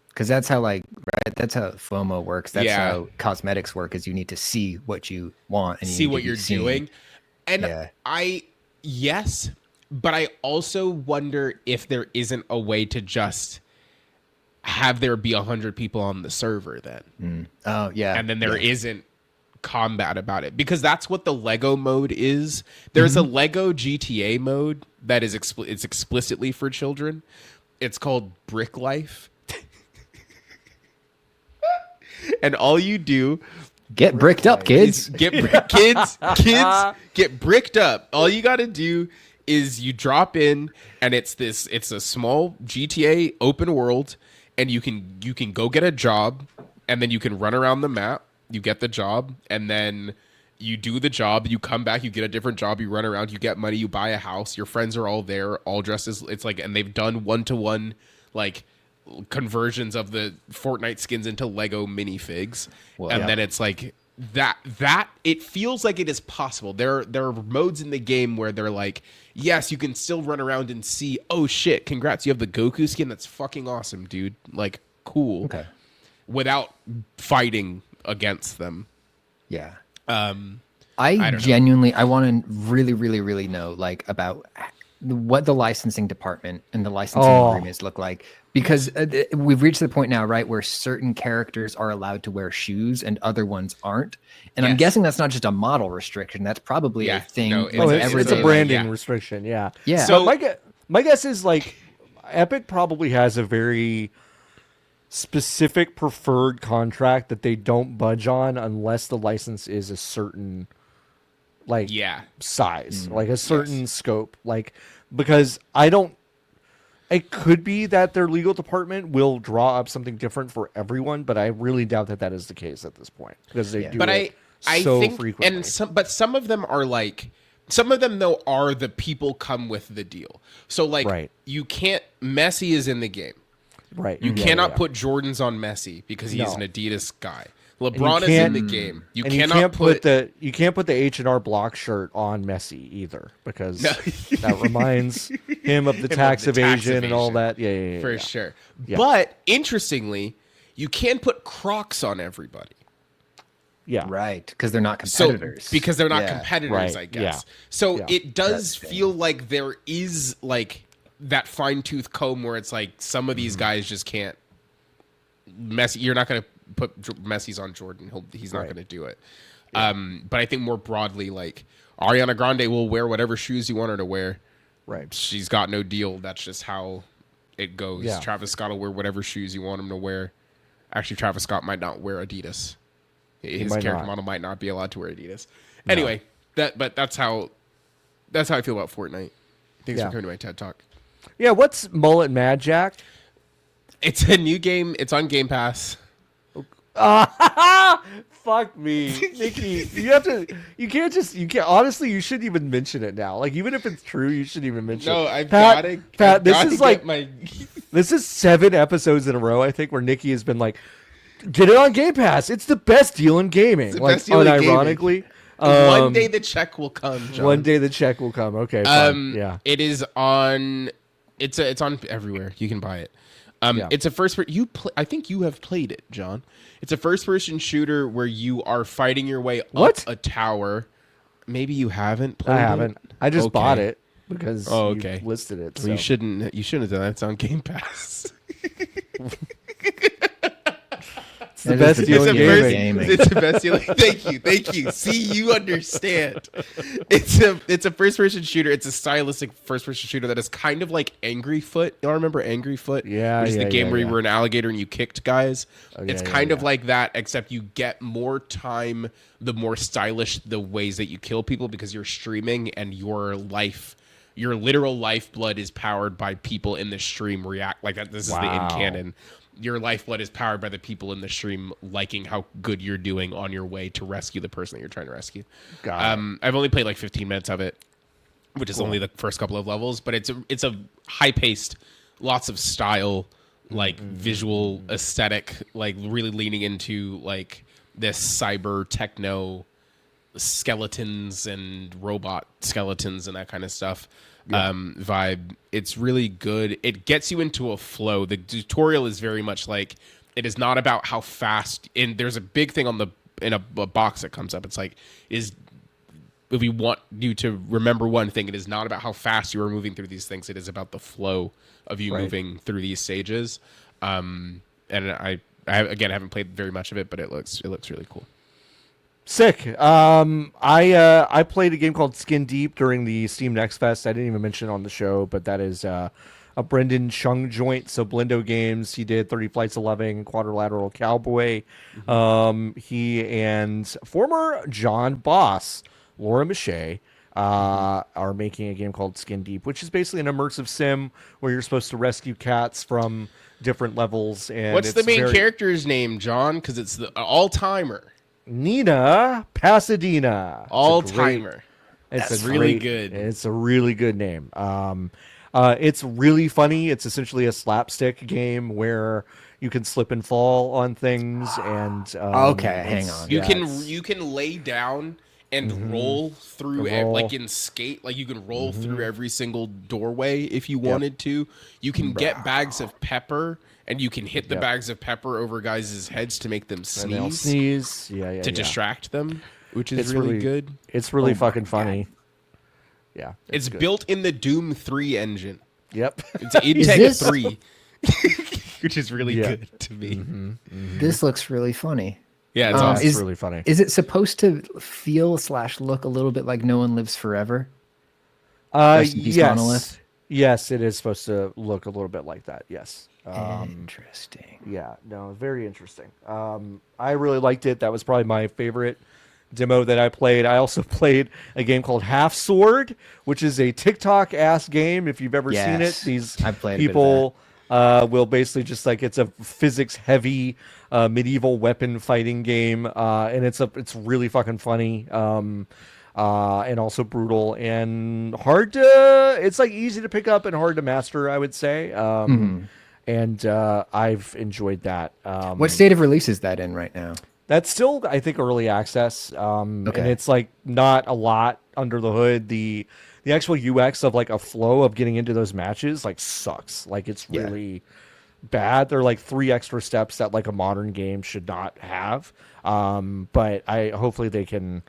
because that's how that's how FOMO works. That's how cosmetics work. Is you need to see what you want and see what you're doing. And yes, but I also wonder if there isn't a way to just have there be 100 people on the server then. Oh yeah, and then there isn't combat about it, because that's what the Lego mode is. There's a Lego GTA mode that is it's explicitly for children. It's called Brick Life. And all you do, get bricked up, kids. Kids get bricked up. All you got to do is you drop in, and it's a small GTA open world, and you can go get a job, and then you can run around the map. You get the job, and then you do the job. You come back, you get a different job. You run around, you get money, you buy a house. Your friends are all there, all dressed as and they've done 1-to-1 conversions of the Fortnite skins into Lego minifigs. Then it's that it feels like it is possible. There are modes in the game where they're like, yes, you can still run around and see, oh shit, congrats, you have the Goku skin. That's fucking awesome, dude. Cool. Okay. Without fighting against them. Yeah. I genuinely want to really, really, really know about what the licensing department and the licensing agreements look like, because we've reached the point now, right, where certain characters are allowed to wear shoes and other ones aren't. And I'm guessing that's not just a model restriction. That's probably a thing. No, it's a branding restriction. Yeah. Yeah. So my guess is Epic probably has a very specific preferred contract that they don't budge on unless the license is a certain size, a certain scope, because it could be that their legal department will draw up something different for everyone, but I really doubt that is the case at this point, because they do I think frequently. And but some of them are some of them though are the people come with the deal. So you can't, Messi is in the game. Right. You cannot put Jordans on Messi because he's an Adidas guy. LeBron is in the game. You can't put the H&R Block shirt on Messi either, because that reminds him of the tax evasion and all that. Yeah, for sure. Yeah. But interestingly, you can put Crocs on everybody. Yeah, right. Because they're not competitors. Because they're not competitors, I guess. Yeah. So it does feel like there is like that fine tooth comb where it's like some of these guys just can't. Messi, you're not going to put Messi's on Jordan. He's not going to do it. Yeah. But I think more broadly, like Ariana Grande will wear whatever shoes you want her to wear. Right. She's got no deal. That's just how it goes. Yeah. Travis Scott will wear whatever shoes you want him to wear. Actually, Travis Scott might not wear Adidas. His character model might not be allowed to wear Adidas. No. Anyway, that's how I feel about Fortnite. Thanks for coming to my TED Talk. Yeah, what's Mullet Madjack? It's a new game. It's on Game Pass. Fuck me, Nikki. You can't. Honestly, you shouldn't even mention it now. Like, even if it's true, you shouldn't even mention it. No, Pat, this is like this is 7 episodes in a row, I think, where Nikki has been like, get it on Game Pass. It's the best deal in gaming. Like, unironically. One day the check will come, John. One day the check will come. Okay, fine. Yeah. It is on. It's on everywhere. You can buy it. It's a first. I think you have played it, John. It's a first-person shooter where you are fighting your way up a tower. Maybe you haven't played it. I haven't. I just bought it because you listed it. Well, you shouldn't have done that. It's on Game Pass. It's the best deal in gaming. It's the best deal. Thank you. See, you understand. It's a first-person shooter. It's a stylistic first-person shooter that is kind of like Angry Foot. Y'all remember Angry Foot? Yeah, which is the game where you were an alligator and you kicked guys. It's kind of like that, except you get more time the more stylish the ways that you kill people, because you're streaming and your literal lifeblood is powered by people in the stream react like that. This is the in canon. Your lifeblood is powered by the people in the stream liking how good you're doing on your way to rescue the person that you're trying to rescue. I've only played like 15 minutes of it, which is only the first couple of levels, but it's a high-paced, lots of style, like visual aesthetic, like really leaning into like this cyber techno skeletons and robot skeletons and that kind of stuff. Vibe. It's really good. It gets you into a flow. The tutorial is very much like, it is not about how fast, and there's a big thing in a box that comes up. It's like, if we want you to remember one thing, it is not about how fast you are moving through these things. It is about the flow of you moving through these stages. And I haven't played very much of it, but it looks really cool. Sick. I played a game called Skin Deep during the Steam Next Fest. I didn't even mention it on the show, but that is a Brendan Chung joint. So Blindo Games. He did 30 Flights of Loving, Quadrilateral Cowboy. He and former John boss Laura Miche are making a game called Skin Deep, which is basically an immersive sim where you're supposed to rescue cats from different levels. And what's the main character's name, John? Because it's the all-timer. Nina Pasadena. All-timer. It's really good. It's a really good name. It's really funny. It's essentially a slapstick game where you can slip and fall on things. And hang on. You can lay down and roll through like in Skate. Like you can roll through every single doorway if you wanted to. You can get bags of pepper. And you can hit the bags of pepper over guys' heads to make them sneeze. And they'll sneeze. To distract them, which is really good. It's really fucking funny. Yeah. It's built in the Doom 3 engine. Yep. It's Intech 3. Which is really good to me. This looks really funny. Yeah, it's awesome. It's really funny. Is it supposed to feel / look a little bit like No One Lives Forever? Yes. Yes, it is supposed to look a little bit like that. Yes. Interesting. Yeah, no, very interesting. I really liked it. That was probably my favorite demo that I played. I also played a game called Half Sword, which is a TikTok ass game. If you've ever seen it, these people will basically just like, it's a physics heavy medieval weapon fighting game, and it's really fucking funny. And also brutal and hard to. It's like easy to pick up and hard to master, I would say. And I've enjoyed that. What state of release is that in right now? That's still, I think, early access, and Okay. it's like not a lot under the hood. The actual UX of like a flow of getting into those matches like sucks. Like it's really bad. There are like 3 extra steps that like a modern game should not have. But hopefully they can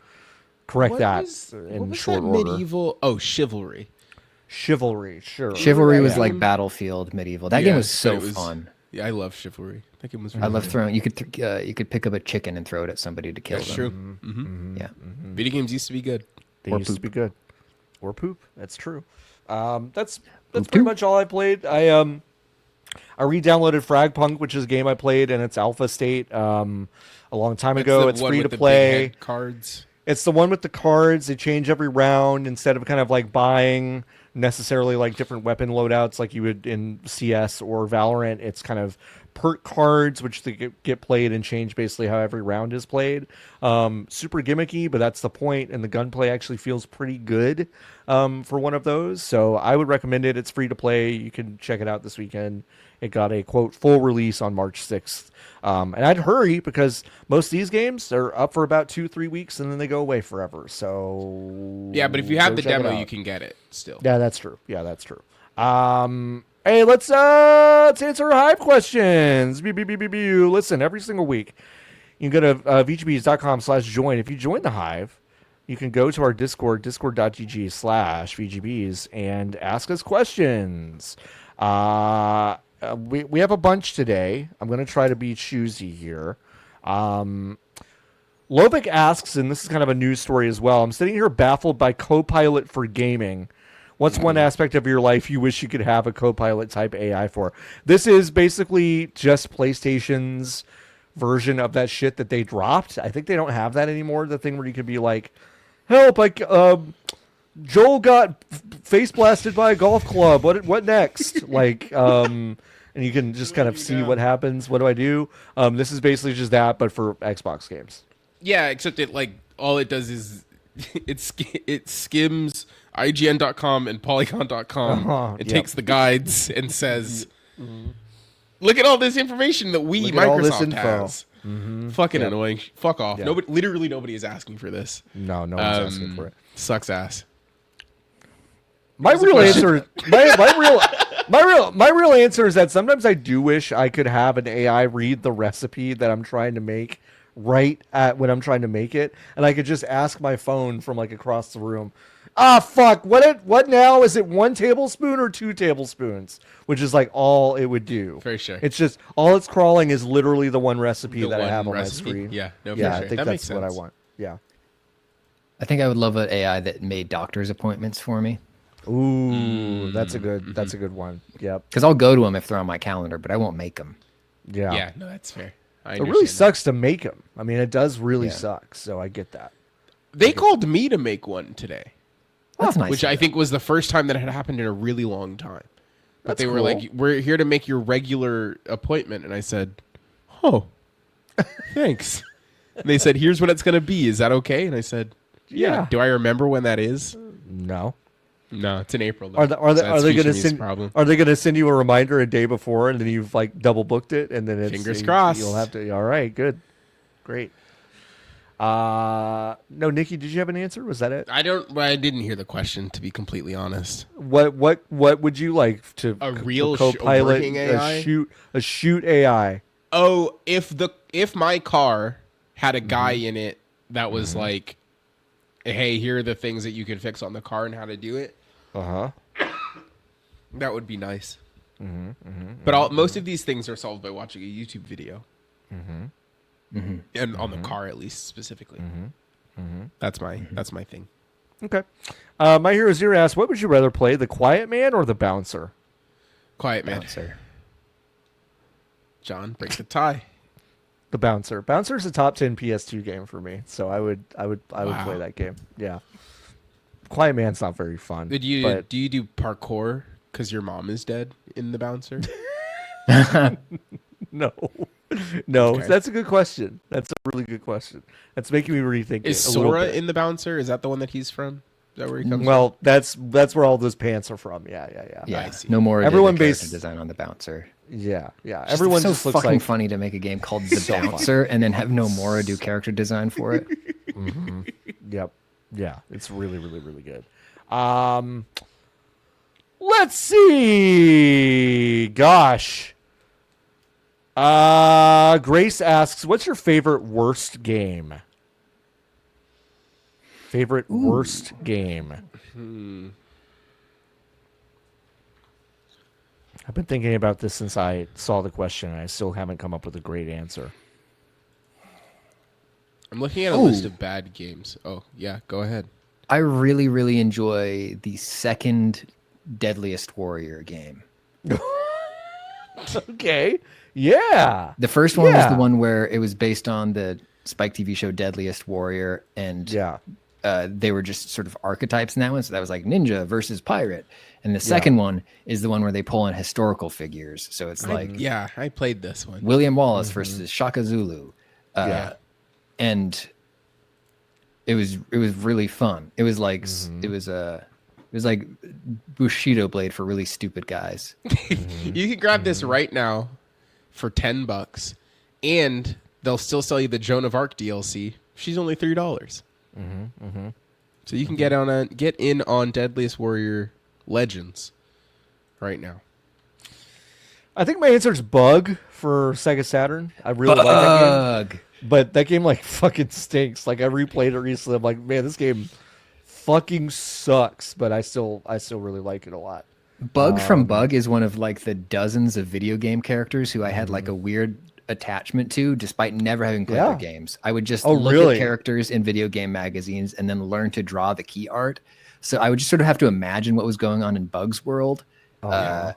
correct that in short order. Medieval? Oh, Chivalry. Chivalry, sure. Chivalry was like Battlefield medieval. That game was so fun. Yeah, I love Chivalry. That game was. I love throwing. You could pick up a chicken and throw it at somebody to kill them. True. Yeah. Video games used to be good. They used to be good. Or poop. That's true. That's pretty much all I played. I re-downloaded Fragpunk, which is a game I played in its alpha state a long time ago. It's free to play. Cards. It's the one with the cards. They change every round instead of kind of like buying necessarily like different weapon loadouts like you would in CS or Valorant. It's kind of perk cards, which they get played and change basically how every round is played. Super gimmicky, but that's the point, and the gunplay actually feels pretty good for one of those. So I would recommend it. It's free to play. You can check it out this weekend. It got a, quote, full release on March 6th. And I'd hurry because most of these games are up for about 2-3 weeks and then they go away forever. So yeah, but if you have the demo, you can get it still. Yeah, that's true. Hey, let's answer HIVE questions. Listen, every single week you can go to vgbs.com/join. If you join the HIVE, you can go to our Discord, discord.gg/VGBs, and ask us questions. We have a bunch today. I'm going to try to be choosy here. Lovic asks, and this is kind of a news story as well, I'm sitting here baffled by Copilot for gaming. What's one aspect of your life you wish you could have a Copilot type AI for? This is basically just PlayStation's version of that shit that they dropped. I think they don't have that anymore. The thing where you could be like, help, like, Joel got face blasted by a golf club. What next? Like, and you can just kind of see what happens. What do I do? This is basically just that, but for Xbox games. Yeah, except it like all it does is it skims IGN.com and Polygon.com. It takes the guides and says, "Look at all this information that Microsoft has." Fucking annoying. Fuck off. Yeah. Nobody is asking for this. No one's asking for it. Sucks ass. My real answer is that sometimes I do wish I could have an AI read the recipe that I'm trying to make right at when I'm trying to make it, and I could just ask my phone from like across the room. Fuck. What now? Is it 1 tablespoon or 2 tablespoons? Which is like all it would do. For sure. It's just all it's crawling is literally the one recipe that I have on my screen. Yeah. No, for yeah. sure. I think that that's what I want. Yeah. I think I would love an AI that made doctor's appointments for me. Ooh, that's a good one. Yep. Because I'll go to them if they're on my calendar, but I won't make them. Yeah. Yeah. No, that's fair. It really sucks to make them. I mean, it does really suck. So I get that. They called me to make one today. That's nice. Which I think was the first time that it had happened in a really long time. But they were cool. like, "We're here to make your regular appointment," and I said, "Oh, thanks." And they said, "Here's what it's gonna be. Is that okay?" And I said, "Yeah." Do I remember when that is? No. No, it's in April. Though. Are they going to send? Are they going to send you a reminder a day before, and then you've like double booked it, and then it's fingers crossed. You'll have to. All right, good, great. No, Nikki, did you have an answer? Was that it? I didn't hear the question, to be completely honest. What would you like to a real Copilot working AI? A shoot AI? Oh, if my car had a guy in it that was like, hey, here are the things that you can fix on the car and how to do it. That would be nice. But most of these things are solved by watching a YouTube video. And on the car, at least specifically. That's my thing. Okay. My Hero Zero asks, what would you rather play, the Quiet Man or the Bouncer? Quiet Man. Bouncer. John, break the tie. The Bouncer. Bouncer's a top 10 PS2 game for me, so I would play that game. Yeah. Quiet Man's not very fun. Do you do parkour because your mom is dead in the Bouncer? No. Okay. That's a good question. That's a really good question. That's making me rethink. Is Sora in the Bouncer? Is that the one that he's from? that where he comes Well, that's where all those pants are from. Yeah. Yeah, I see. no more. Everyone character design on the bouncer. Yeah. Everyone Everyone so just looks fucking like funny to make a game called The Bouncer and then have Nomura do character design for it. Yep. Yeah, it's really, really, really good. Let's see. Gosh. Grace asks, what's your favorite worst game? Favorite worst game? I've been thinking about this since I saw the question, and I still haven't come up with a great answer. I'm looking at a list of bad games. Oh, yeah, go ahead. I really, really enjoy the second Deadliest Warrior game. Okay. Yeah. The first one was the one where it was based on the Spike TV show Deadliest Warrior, and they were just sort of archetypes in that one. So that was like ninja versus pirate. And the second one is the one where they pull in historical figures. So it's like I played this one. William Wallace versus Shaka Zulu. And it was really fun. It was like it was like Bushido Blade for really stupid guys. You can grab this right now for $10, and they'll still sell you the Joan of Arc DLC. She's only $3. So you can get in on Deadliest Warrior Legends right now. I think my answer is Bug for Sega Saturn. I really like that game. But that game like fucking stinks. Like I replayed it recently. I'm like, man, this game fucking sucks. But I still really like it a lot. Bug from Bug is one of like the dozens of video game characters who I had like a weird attachment to, despite never having played their games. I would just look at characters in video game magazines and then learn to draw the key art. So I would just sort of have to imagine what was going on in Bug's world. But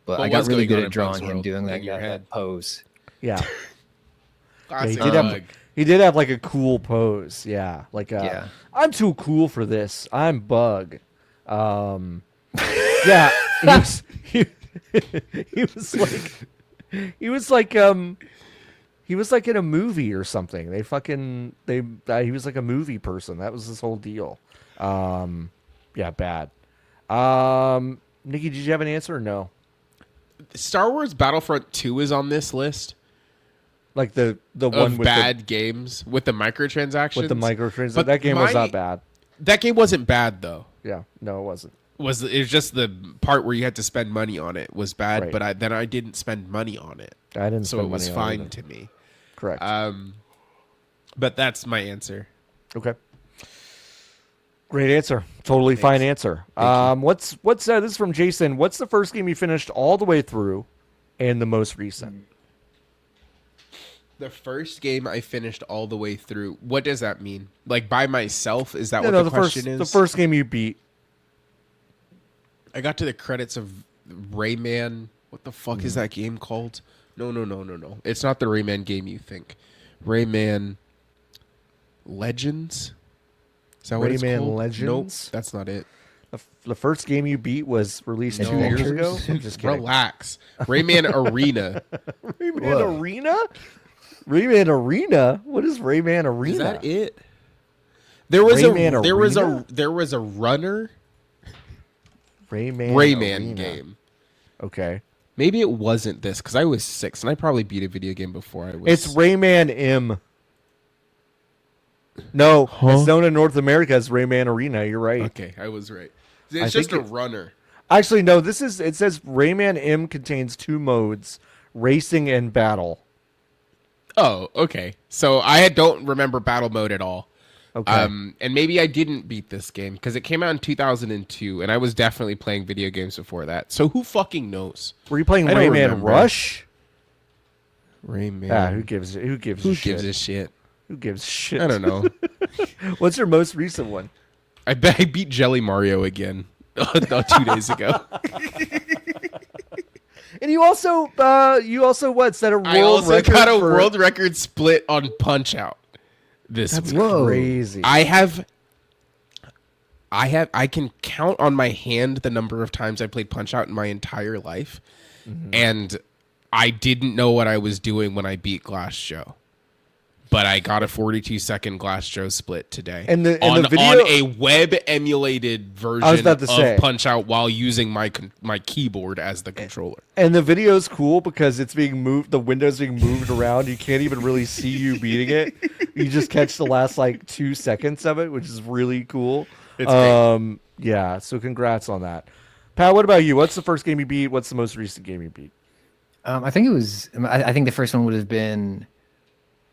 I got really good at drawing him doing that pose. Yeah. Classic he did have like a cool pose. Yeah. Like I'm too cool for this. I'm Bug. Yeah. He was like in a movie or something. He was like a movie person. That was his whole deal. Yeah, bad. Nikki, did you have an answer or no? Star Wars Battlefront 2 is on this list. Like the one with bad games with the microtransactions. With the microtransactions. But that game was not bad. That game wasn't bad though. Yeah, no, it wasn't. It was just the part where you had to spend money on it was bad, but I didn't spend money on it. I didn't, so it was fine to me. Correct. But that's my answer. Okay. Great answer. Totally fine answer. What's this is from Jason. What's the first game you finished all the way through, and the most recent? The first game I finished all the way through. What does that mean? Like by myself? Is that what the question is? The first game you beat. I got to the credits of Rayman. What the fuck is that game called? No. It's not the Rayman game you think. Rayman Legends? Is that what it's called? Rayman Legends? Nope, that's not it. The first game you beat was released 2 years ago? I'm just kidding. Relax. Rayman Arena. Rayman Arena? Rayman Arena? What is Rayman Arena? Is that it? There was a runner. Rayman game. Okay. Maybe it wasn't this because I was 6 and I probably beat a video game before I was. It's Rayman M. No, it's known in North America as Rayman Arena. You're right. Okay, I was right. It's just a runner. Actually, no. It says Rayman M contains 2 modes: racing and battle. Oh, okay. So I don't remember battle mode at all. Okay. And maybe I didn't beat this game because it came out in 2002, and I was definitely playing video games before that. So who fucking knows? Were you playing Rayman Rush? Rayman. Who gives a shit? Who gives a shit? I don't know. What's your most recent one? I bet I beat Jelly Mario again 2 days ago. And you also what set a world record? I also got a world record split on Punch Out. That's crazy. I can count on my hand the number of times I played Punch Out in my entire life, and I didn't know what I was doing when I beat Glass Joe. but I got a 42-second Glass Joe split today. And the on video, a web emulated version of Punch Out while using my keyboard as the controller. And the video is cool because it's being moved. The window's being moved around. You can't even really see you beating it. You just catch the last like 2 seconds of it, which is really cool. It's great. Yeah. So congrats on that, Pat. What about you? What's the first game you beat? What's the most recent game you beat? I think the first one would have been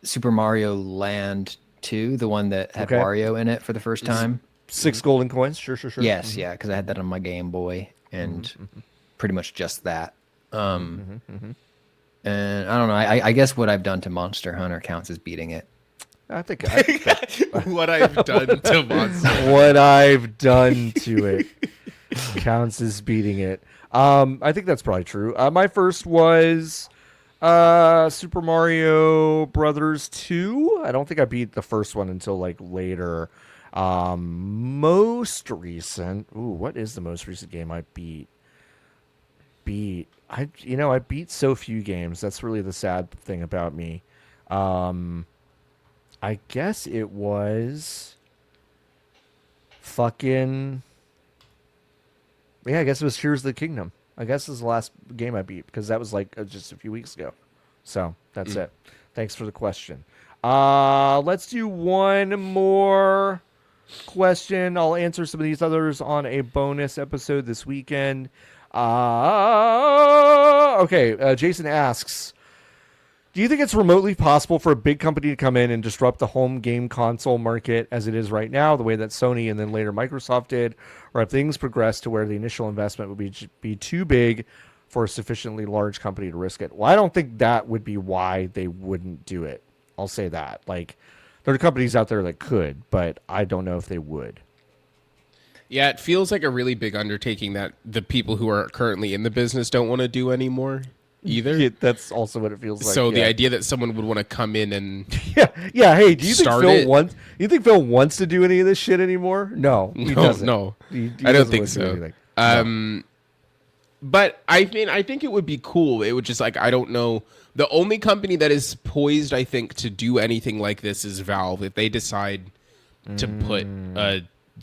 Super Mario Land 2, the one that had Wario in it for the first time. 6 golden coins. Sure. Yes, yeah, because I had that on my Game Boy, and pretty much just that. And I don't know. I guess what I've done to Monster Hunter counts as beating it. I think what I've done to Monster. What I've done to it counts as beating it. I think that's probably true. My first was Super Mario Brothers 2. I don't think I beat the first one until like later. Most recent. Ooh, what is the most recent game I beat? I beat so few games. That's really the sad thing about me. I guess it was fucking. Yeah, I guess it was Tears of the Kingdom. I guess this is the last game I beat because that was like just a few weeks ago. So that's it. Thanks for the question. Let's do one more question. I'll answer some of these others on a bonus episode this weekend. Okay. Jason asks, do you think it's remotely possible for a big company to come in and disrupt the home game console market as it is right now, the way that Sony and then later Microsoft did, or if things progress to where the initial investment would be too big for a sufficiently large company to risk it? Well, I don't think that would be why they wouldn't do it. I'll say that. Like, there are companies out there that could, but I don't know if they would. Yeah, it feels like a really big undertaking that the people who are currently in the business don't want to do anymore. Either. Yeah, that's also what it feels like. So the idea that someone would want to come in and yeah. Hey, do you think Phil wants to do any of this shit anymore? No, he doesn't. No, he I don't think so. No. But I think it would be cool. It would just like, I don't know. The only company that is poised, I think, to do anything like this is Valve. If they decide to put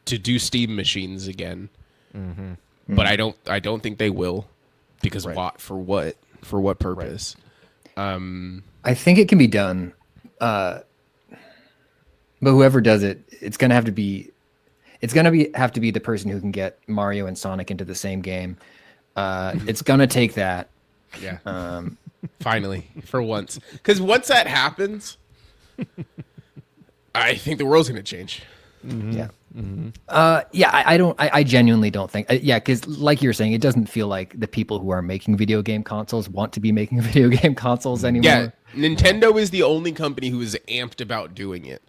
to do Steam machines again, but I don't think they will, because for what purpose? Right. I think it can be done, but whoever does it, it's gonna have to be the person who can get Mario and Sonic into the same game. It's gonna take that. Yeah. Finally, for once, because once that happens, I think the world's gonna change. Yeah. I genuinely don't think. Because like you're saying, it doesn't feel like the people who are making video game consoles want to be making video game consoles anymore. Yeah, Nintendo is the only company who is amped about doing it.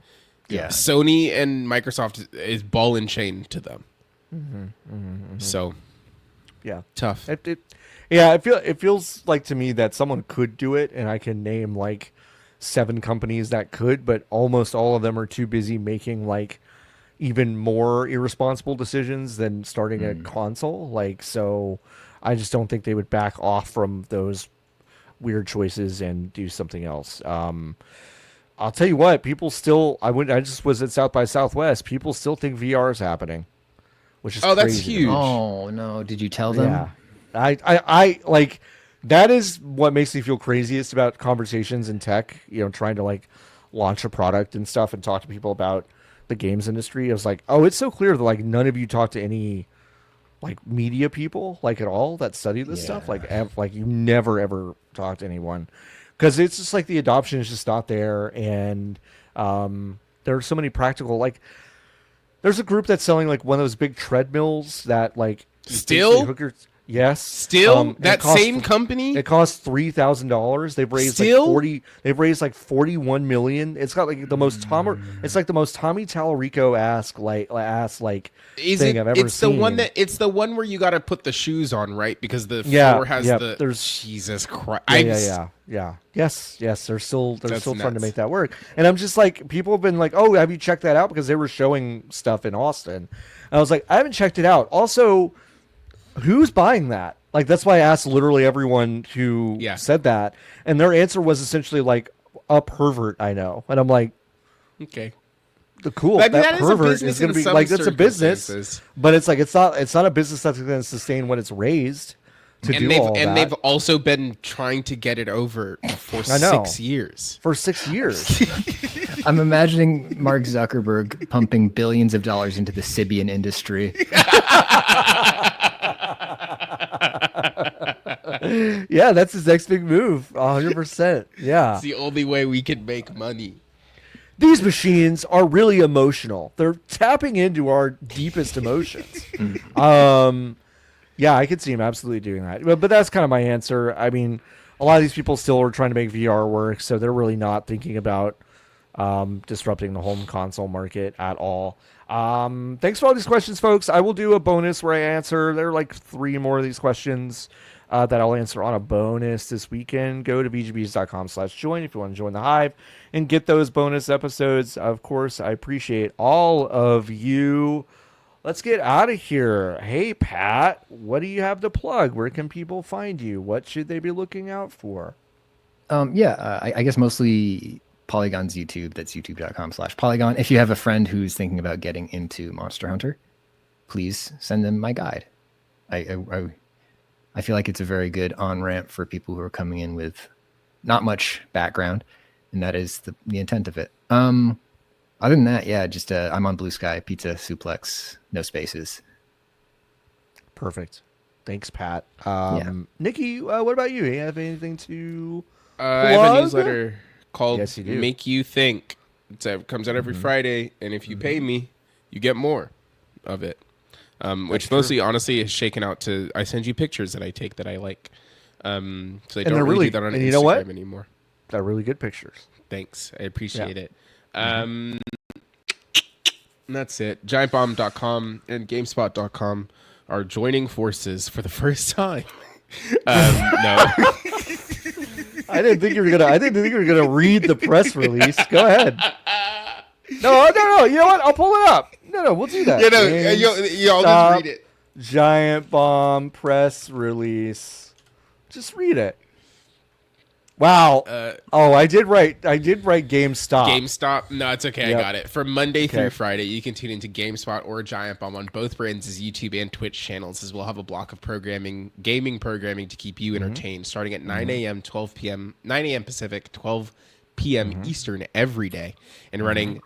Yeah, Sony and Microsoft is ball and chain to them. So, yeah, tough. It feels like to me that someone could do it, and I can name like 7 companies that could, but almost all of them are too busy making like even more irresponsible decisions than starting a console. Like, so I just don't think they would back off from those weird choices and do something else. I'll tell you what, people still, I just was at South by Southwest. People still think VR is happening, which is crazy. That's huge. Oh no. Did you tell them? Yeah. I like, that is what makes me feel craziest about conversations in tech, trying to like launch a product and stuff and talk to people about the games industry. I was like, oh, it's so clear that like none of you talk to any like media people like at all that study this stuff. Like you never ever talk to anyone, because it's just like the adoption is just not there. And there are so many practical, like there's a group that's selling like one of those big treadmills that like still Yes. Still, that same company. It costs $3,000. They've raised They've raised like $41 million. It's got like the most It's like the most Tommy Tallarico thing I've ever seen. It's the one where you got to put the shoes on, right? Because the floor has There's Jesus Christ. Yeah. Yes. They're still trying to make that work. And I'm just like, people have been like, oh, have you checked that out? Because they were showing stuff in Austin. And I was like, I haven't checked it out. Also, who's buying that? Like, that's why I asked literally everyone who said that. And their answer was essentially like, a pervert I know, and I'm like, okay. Cool. That pervert is going to be like, that's a business, but it's like, it's not a business that's going to sustain when it's raised to do all that. And they've also been trying to get it over for 6 years. For 6 years. I'm imagining Mark Zuckerberg pumping billions of dollars into the Sibian industry. Yeah, that's his next big move. 100%. Yeah. It's the only way we can make money. These machines are really emotional. They're tapping into our deepest emotions. Yeah, I could see him absolutely doing that. But that's kind of my answer. I mean, a lot of these people still are trying to make VR work, so they're really not thinking about disrupting the home console market at all. Thanks for all these questions, folks. I will do a bonus where I answer. There are like 3 more of these questions that I'll answer on a bonus this weekend. Go to bgbs.com/join if you want to join the Hive and get those bonus episodes. Of course, I appreciate all of you. Let's get out of here. Hey, Pat, what do you have to plug? Where can people find you? What should they be looking out for? I guess mostly Polygon's YouTube. That's youtube.com/Polygon. If you have a friend who's thinking about getting into Monster Hunter, please send them my guide. I feel like it's a very good on-ramp for people who are coming in with not much background, and that is the intent of it. Other than that, yeah, just I'm on Blue Sky, Pizza Suplex, no spaces. Perfect. Thanks, Pat. Niki, what about you? You have anything to I have a newsletter called Yes, you do. Make You Think. It comes out every Friday, and if you pay me, you get more of it. Which mostly, honestly, is shaken out to I send you pictures that I take that I like. So they don't really do that on Instagram you know what? anymore. They're really good pictures. Thanks. I appreciate it. And that's it. GiantBomb.com and GameSpot.com are joining forces for the first time. No. I didn't think you were gonna read the press release. Go ahead. No. You know what? I'll pull it up. No, we'll do that. Y'all just read it. Giant Bomb press release. Just read it. Wow. I did write GameStop. GameStop? No, it's okay. Yep. I got it. From Monday through Friday, you can tune into GameSpot or Giant Bomb on both brands' YouTube and Twitch channels, as we'll have a block of gaming programming to keep you entertained, starting at 9 a.m., 12 p.m., 9 a.m. Pacific, 12 p.m. Eastern every day, and running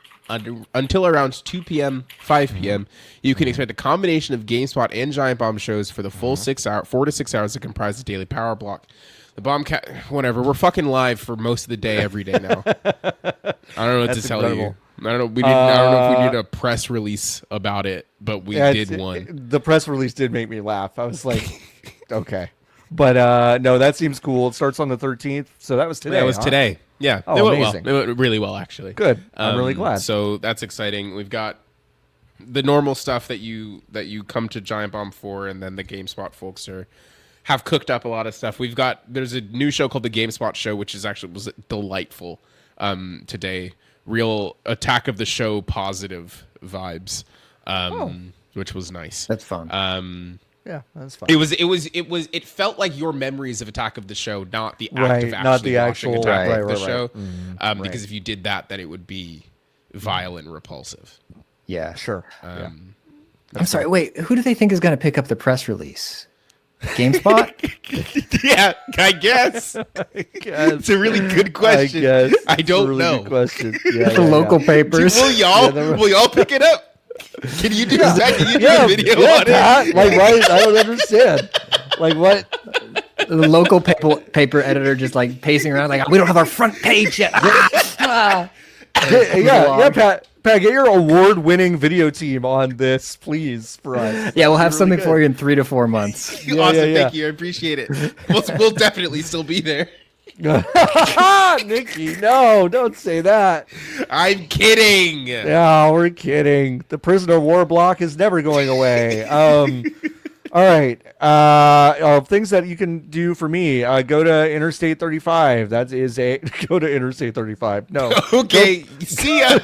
until around 2 p.m., 5 p.m. You can expect a combination of GameSpot and Giant Bomb shows for the full 4 to 6 hours that comprise the daily power block. The Bombcat, whatever. We're fucking live for most of the day, every day now. I don't know what to tell you. I don't know. I don't know if we need a press release about it, but we did one. The press release did make me laugh. I was like, okay, but no, that seems cool. It starts on the 13th, so that was today. That was today. Yeah, oh, it went amazing. well. It went really well, actually. Good. I'm really glad. So that's exciting. We've got the normal stuff that you come to Giant Bomb for, and then the GameSpot folks have cooked up a lot of stuff. There's a new show called the GameSpot Show, which was delightful today. Real Attack of the Show positive vibes, which was nice. That's fun. Yeah, that's fun. It felt like your memories of Attack of the Show, not the act of actually watching Attack of the Show. Because if you did that, then it would be violent and repulsive. Yeah, sure. I'm sorry. Wait, who do they think is going to pick up the press release? GameSpot? Yeah, I guess. It's a really good question. I don't know. Good question. Yeah, the local papers. Will y'all pick it up? Can you do that? Can you do a video on it? Like, why? I don't understand. Like, what? The local paper editor just like pacing around like, we don't have our front page yet. Yeah, Pat, get your award-winning video team on this, please, for us. Yeah, we'll have something for you in 3 to 4 months. Awesome, thank you. I appreciate it. We'll definitely still be there. Niki, no, don't say that. I'm kidding. Yeah, we're kidding. The prisoner of war block is never going away. All right. Things that you can do for me. Go to Interstate 35. Go to Interstate 35. No. Okay. See ya.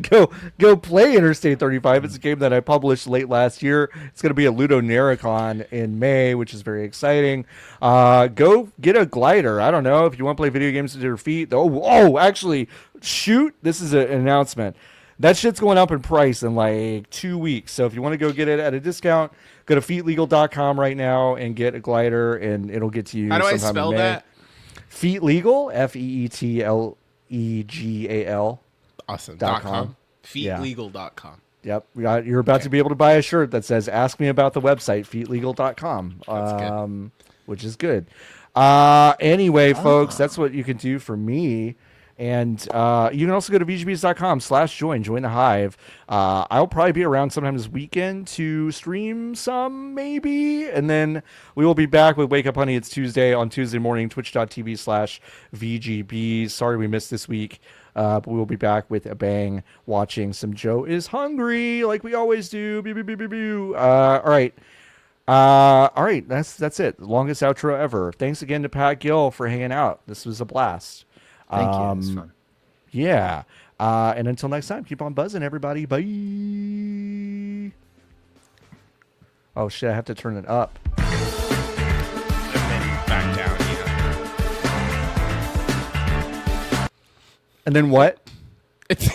go play Interstate 35. It's a game that I published late last year. It's going to be a Ludo Naricon in May, which is very exciting. Go get a glider. I don't know if you want to play video games with your feet. Actually, shoot! This is an announcement. That shit's going up in price in like 2 weeks. So if you want to go get it at a discount, go to feetlegal.com right now and get a glider, and it'll get to you. How do I sometime spell in May. that? Feetlegal, FEETLEGAL. Awesome. .com. Feetlegal.com. Yep. You're about to be able to buy a shirt that says, ask me about the website, feetlegal.com, That's which is good. Anyway, folks, that's what you can do for me. And you can also go to vgbs.com/join, join the Hive. I'll probably be around sometime this weekend to stream some, maybe. And then we will be back with Wake Up Honey. It's Tuesday on Tuesday morning, twitch.tv/VGB. Sorry we missed this week. But we will be back with a bang, watching some Joe is Hungry, like we always do. All right. That's it. The longest outro ever. Thanks again to Pat Gill for hanging out. This was a blast. Thank you. It was fun. Yeah. And until next time, keep on buzzing, everybody. Bye. Oh, shit. I have to turn it up. And then back down, yeah. And then what? It's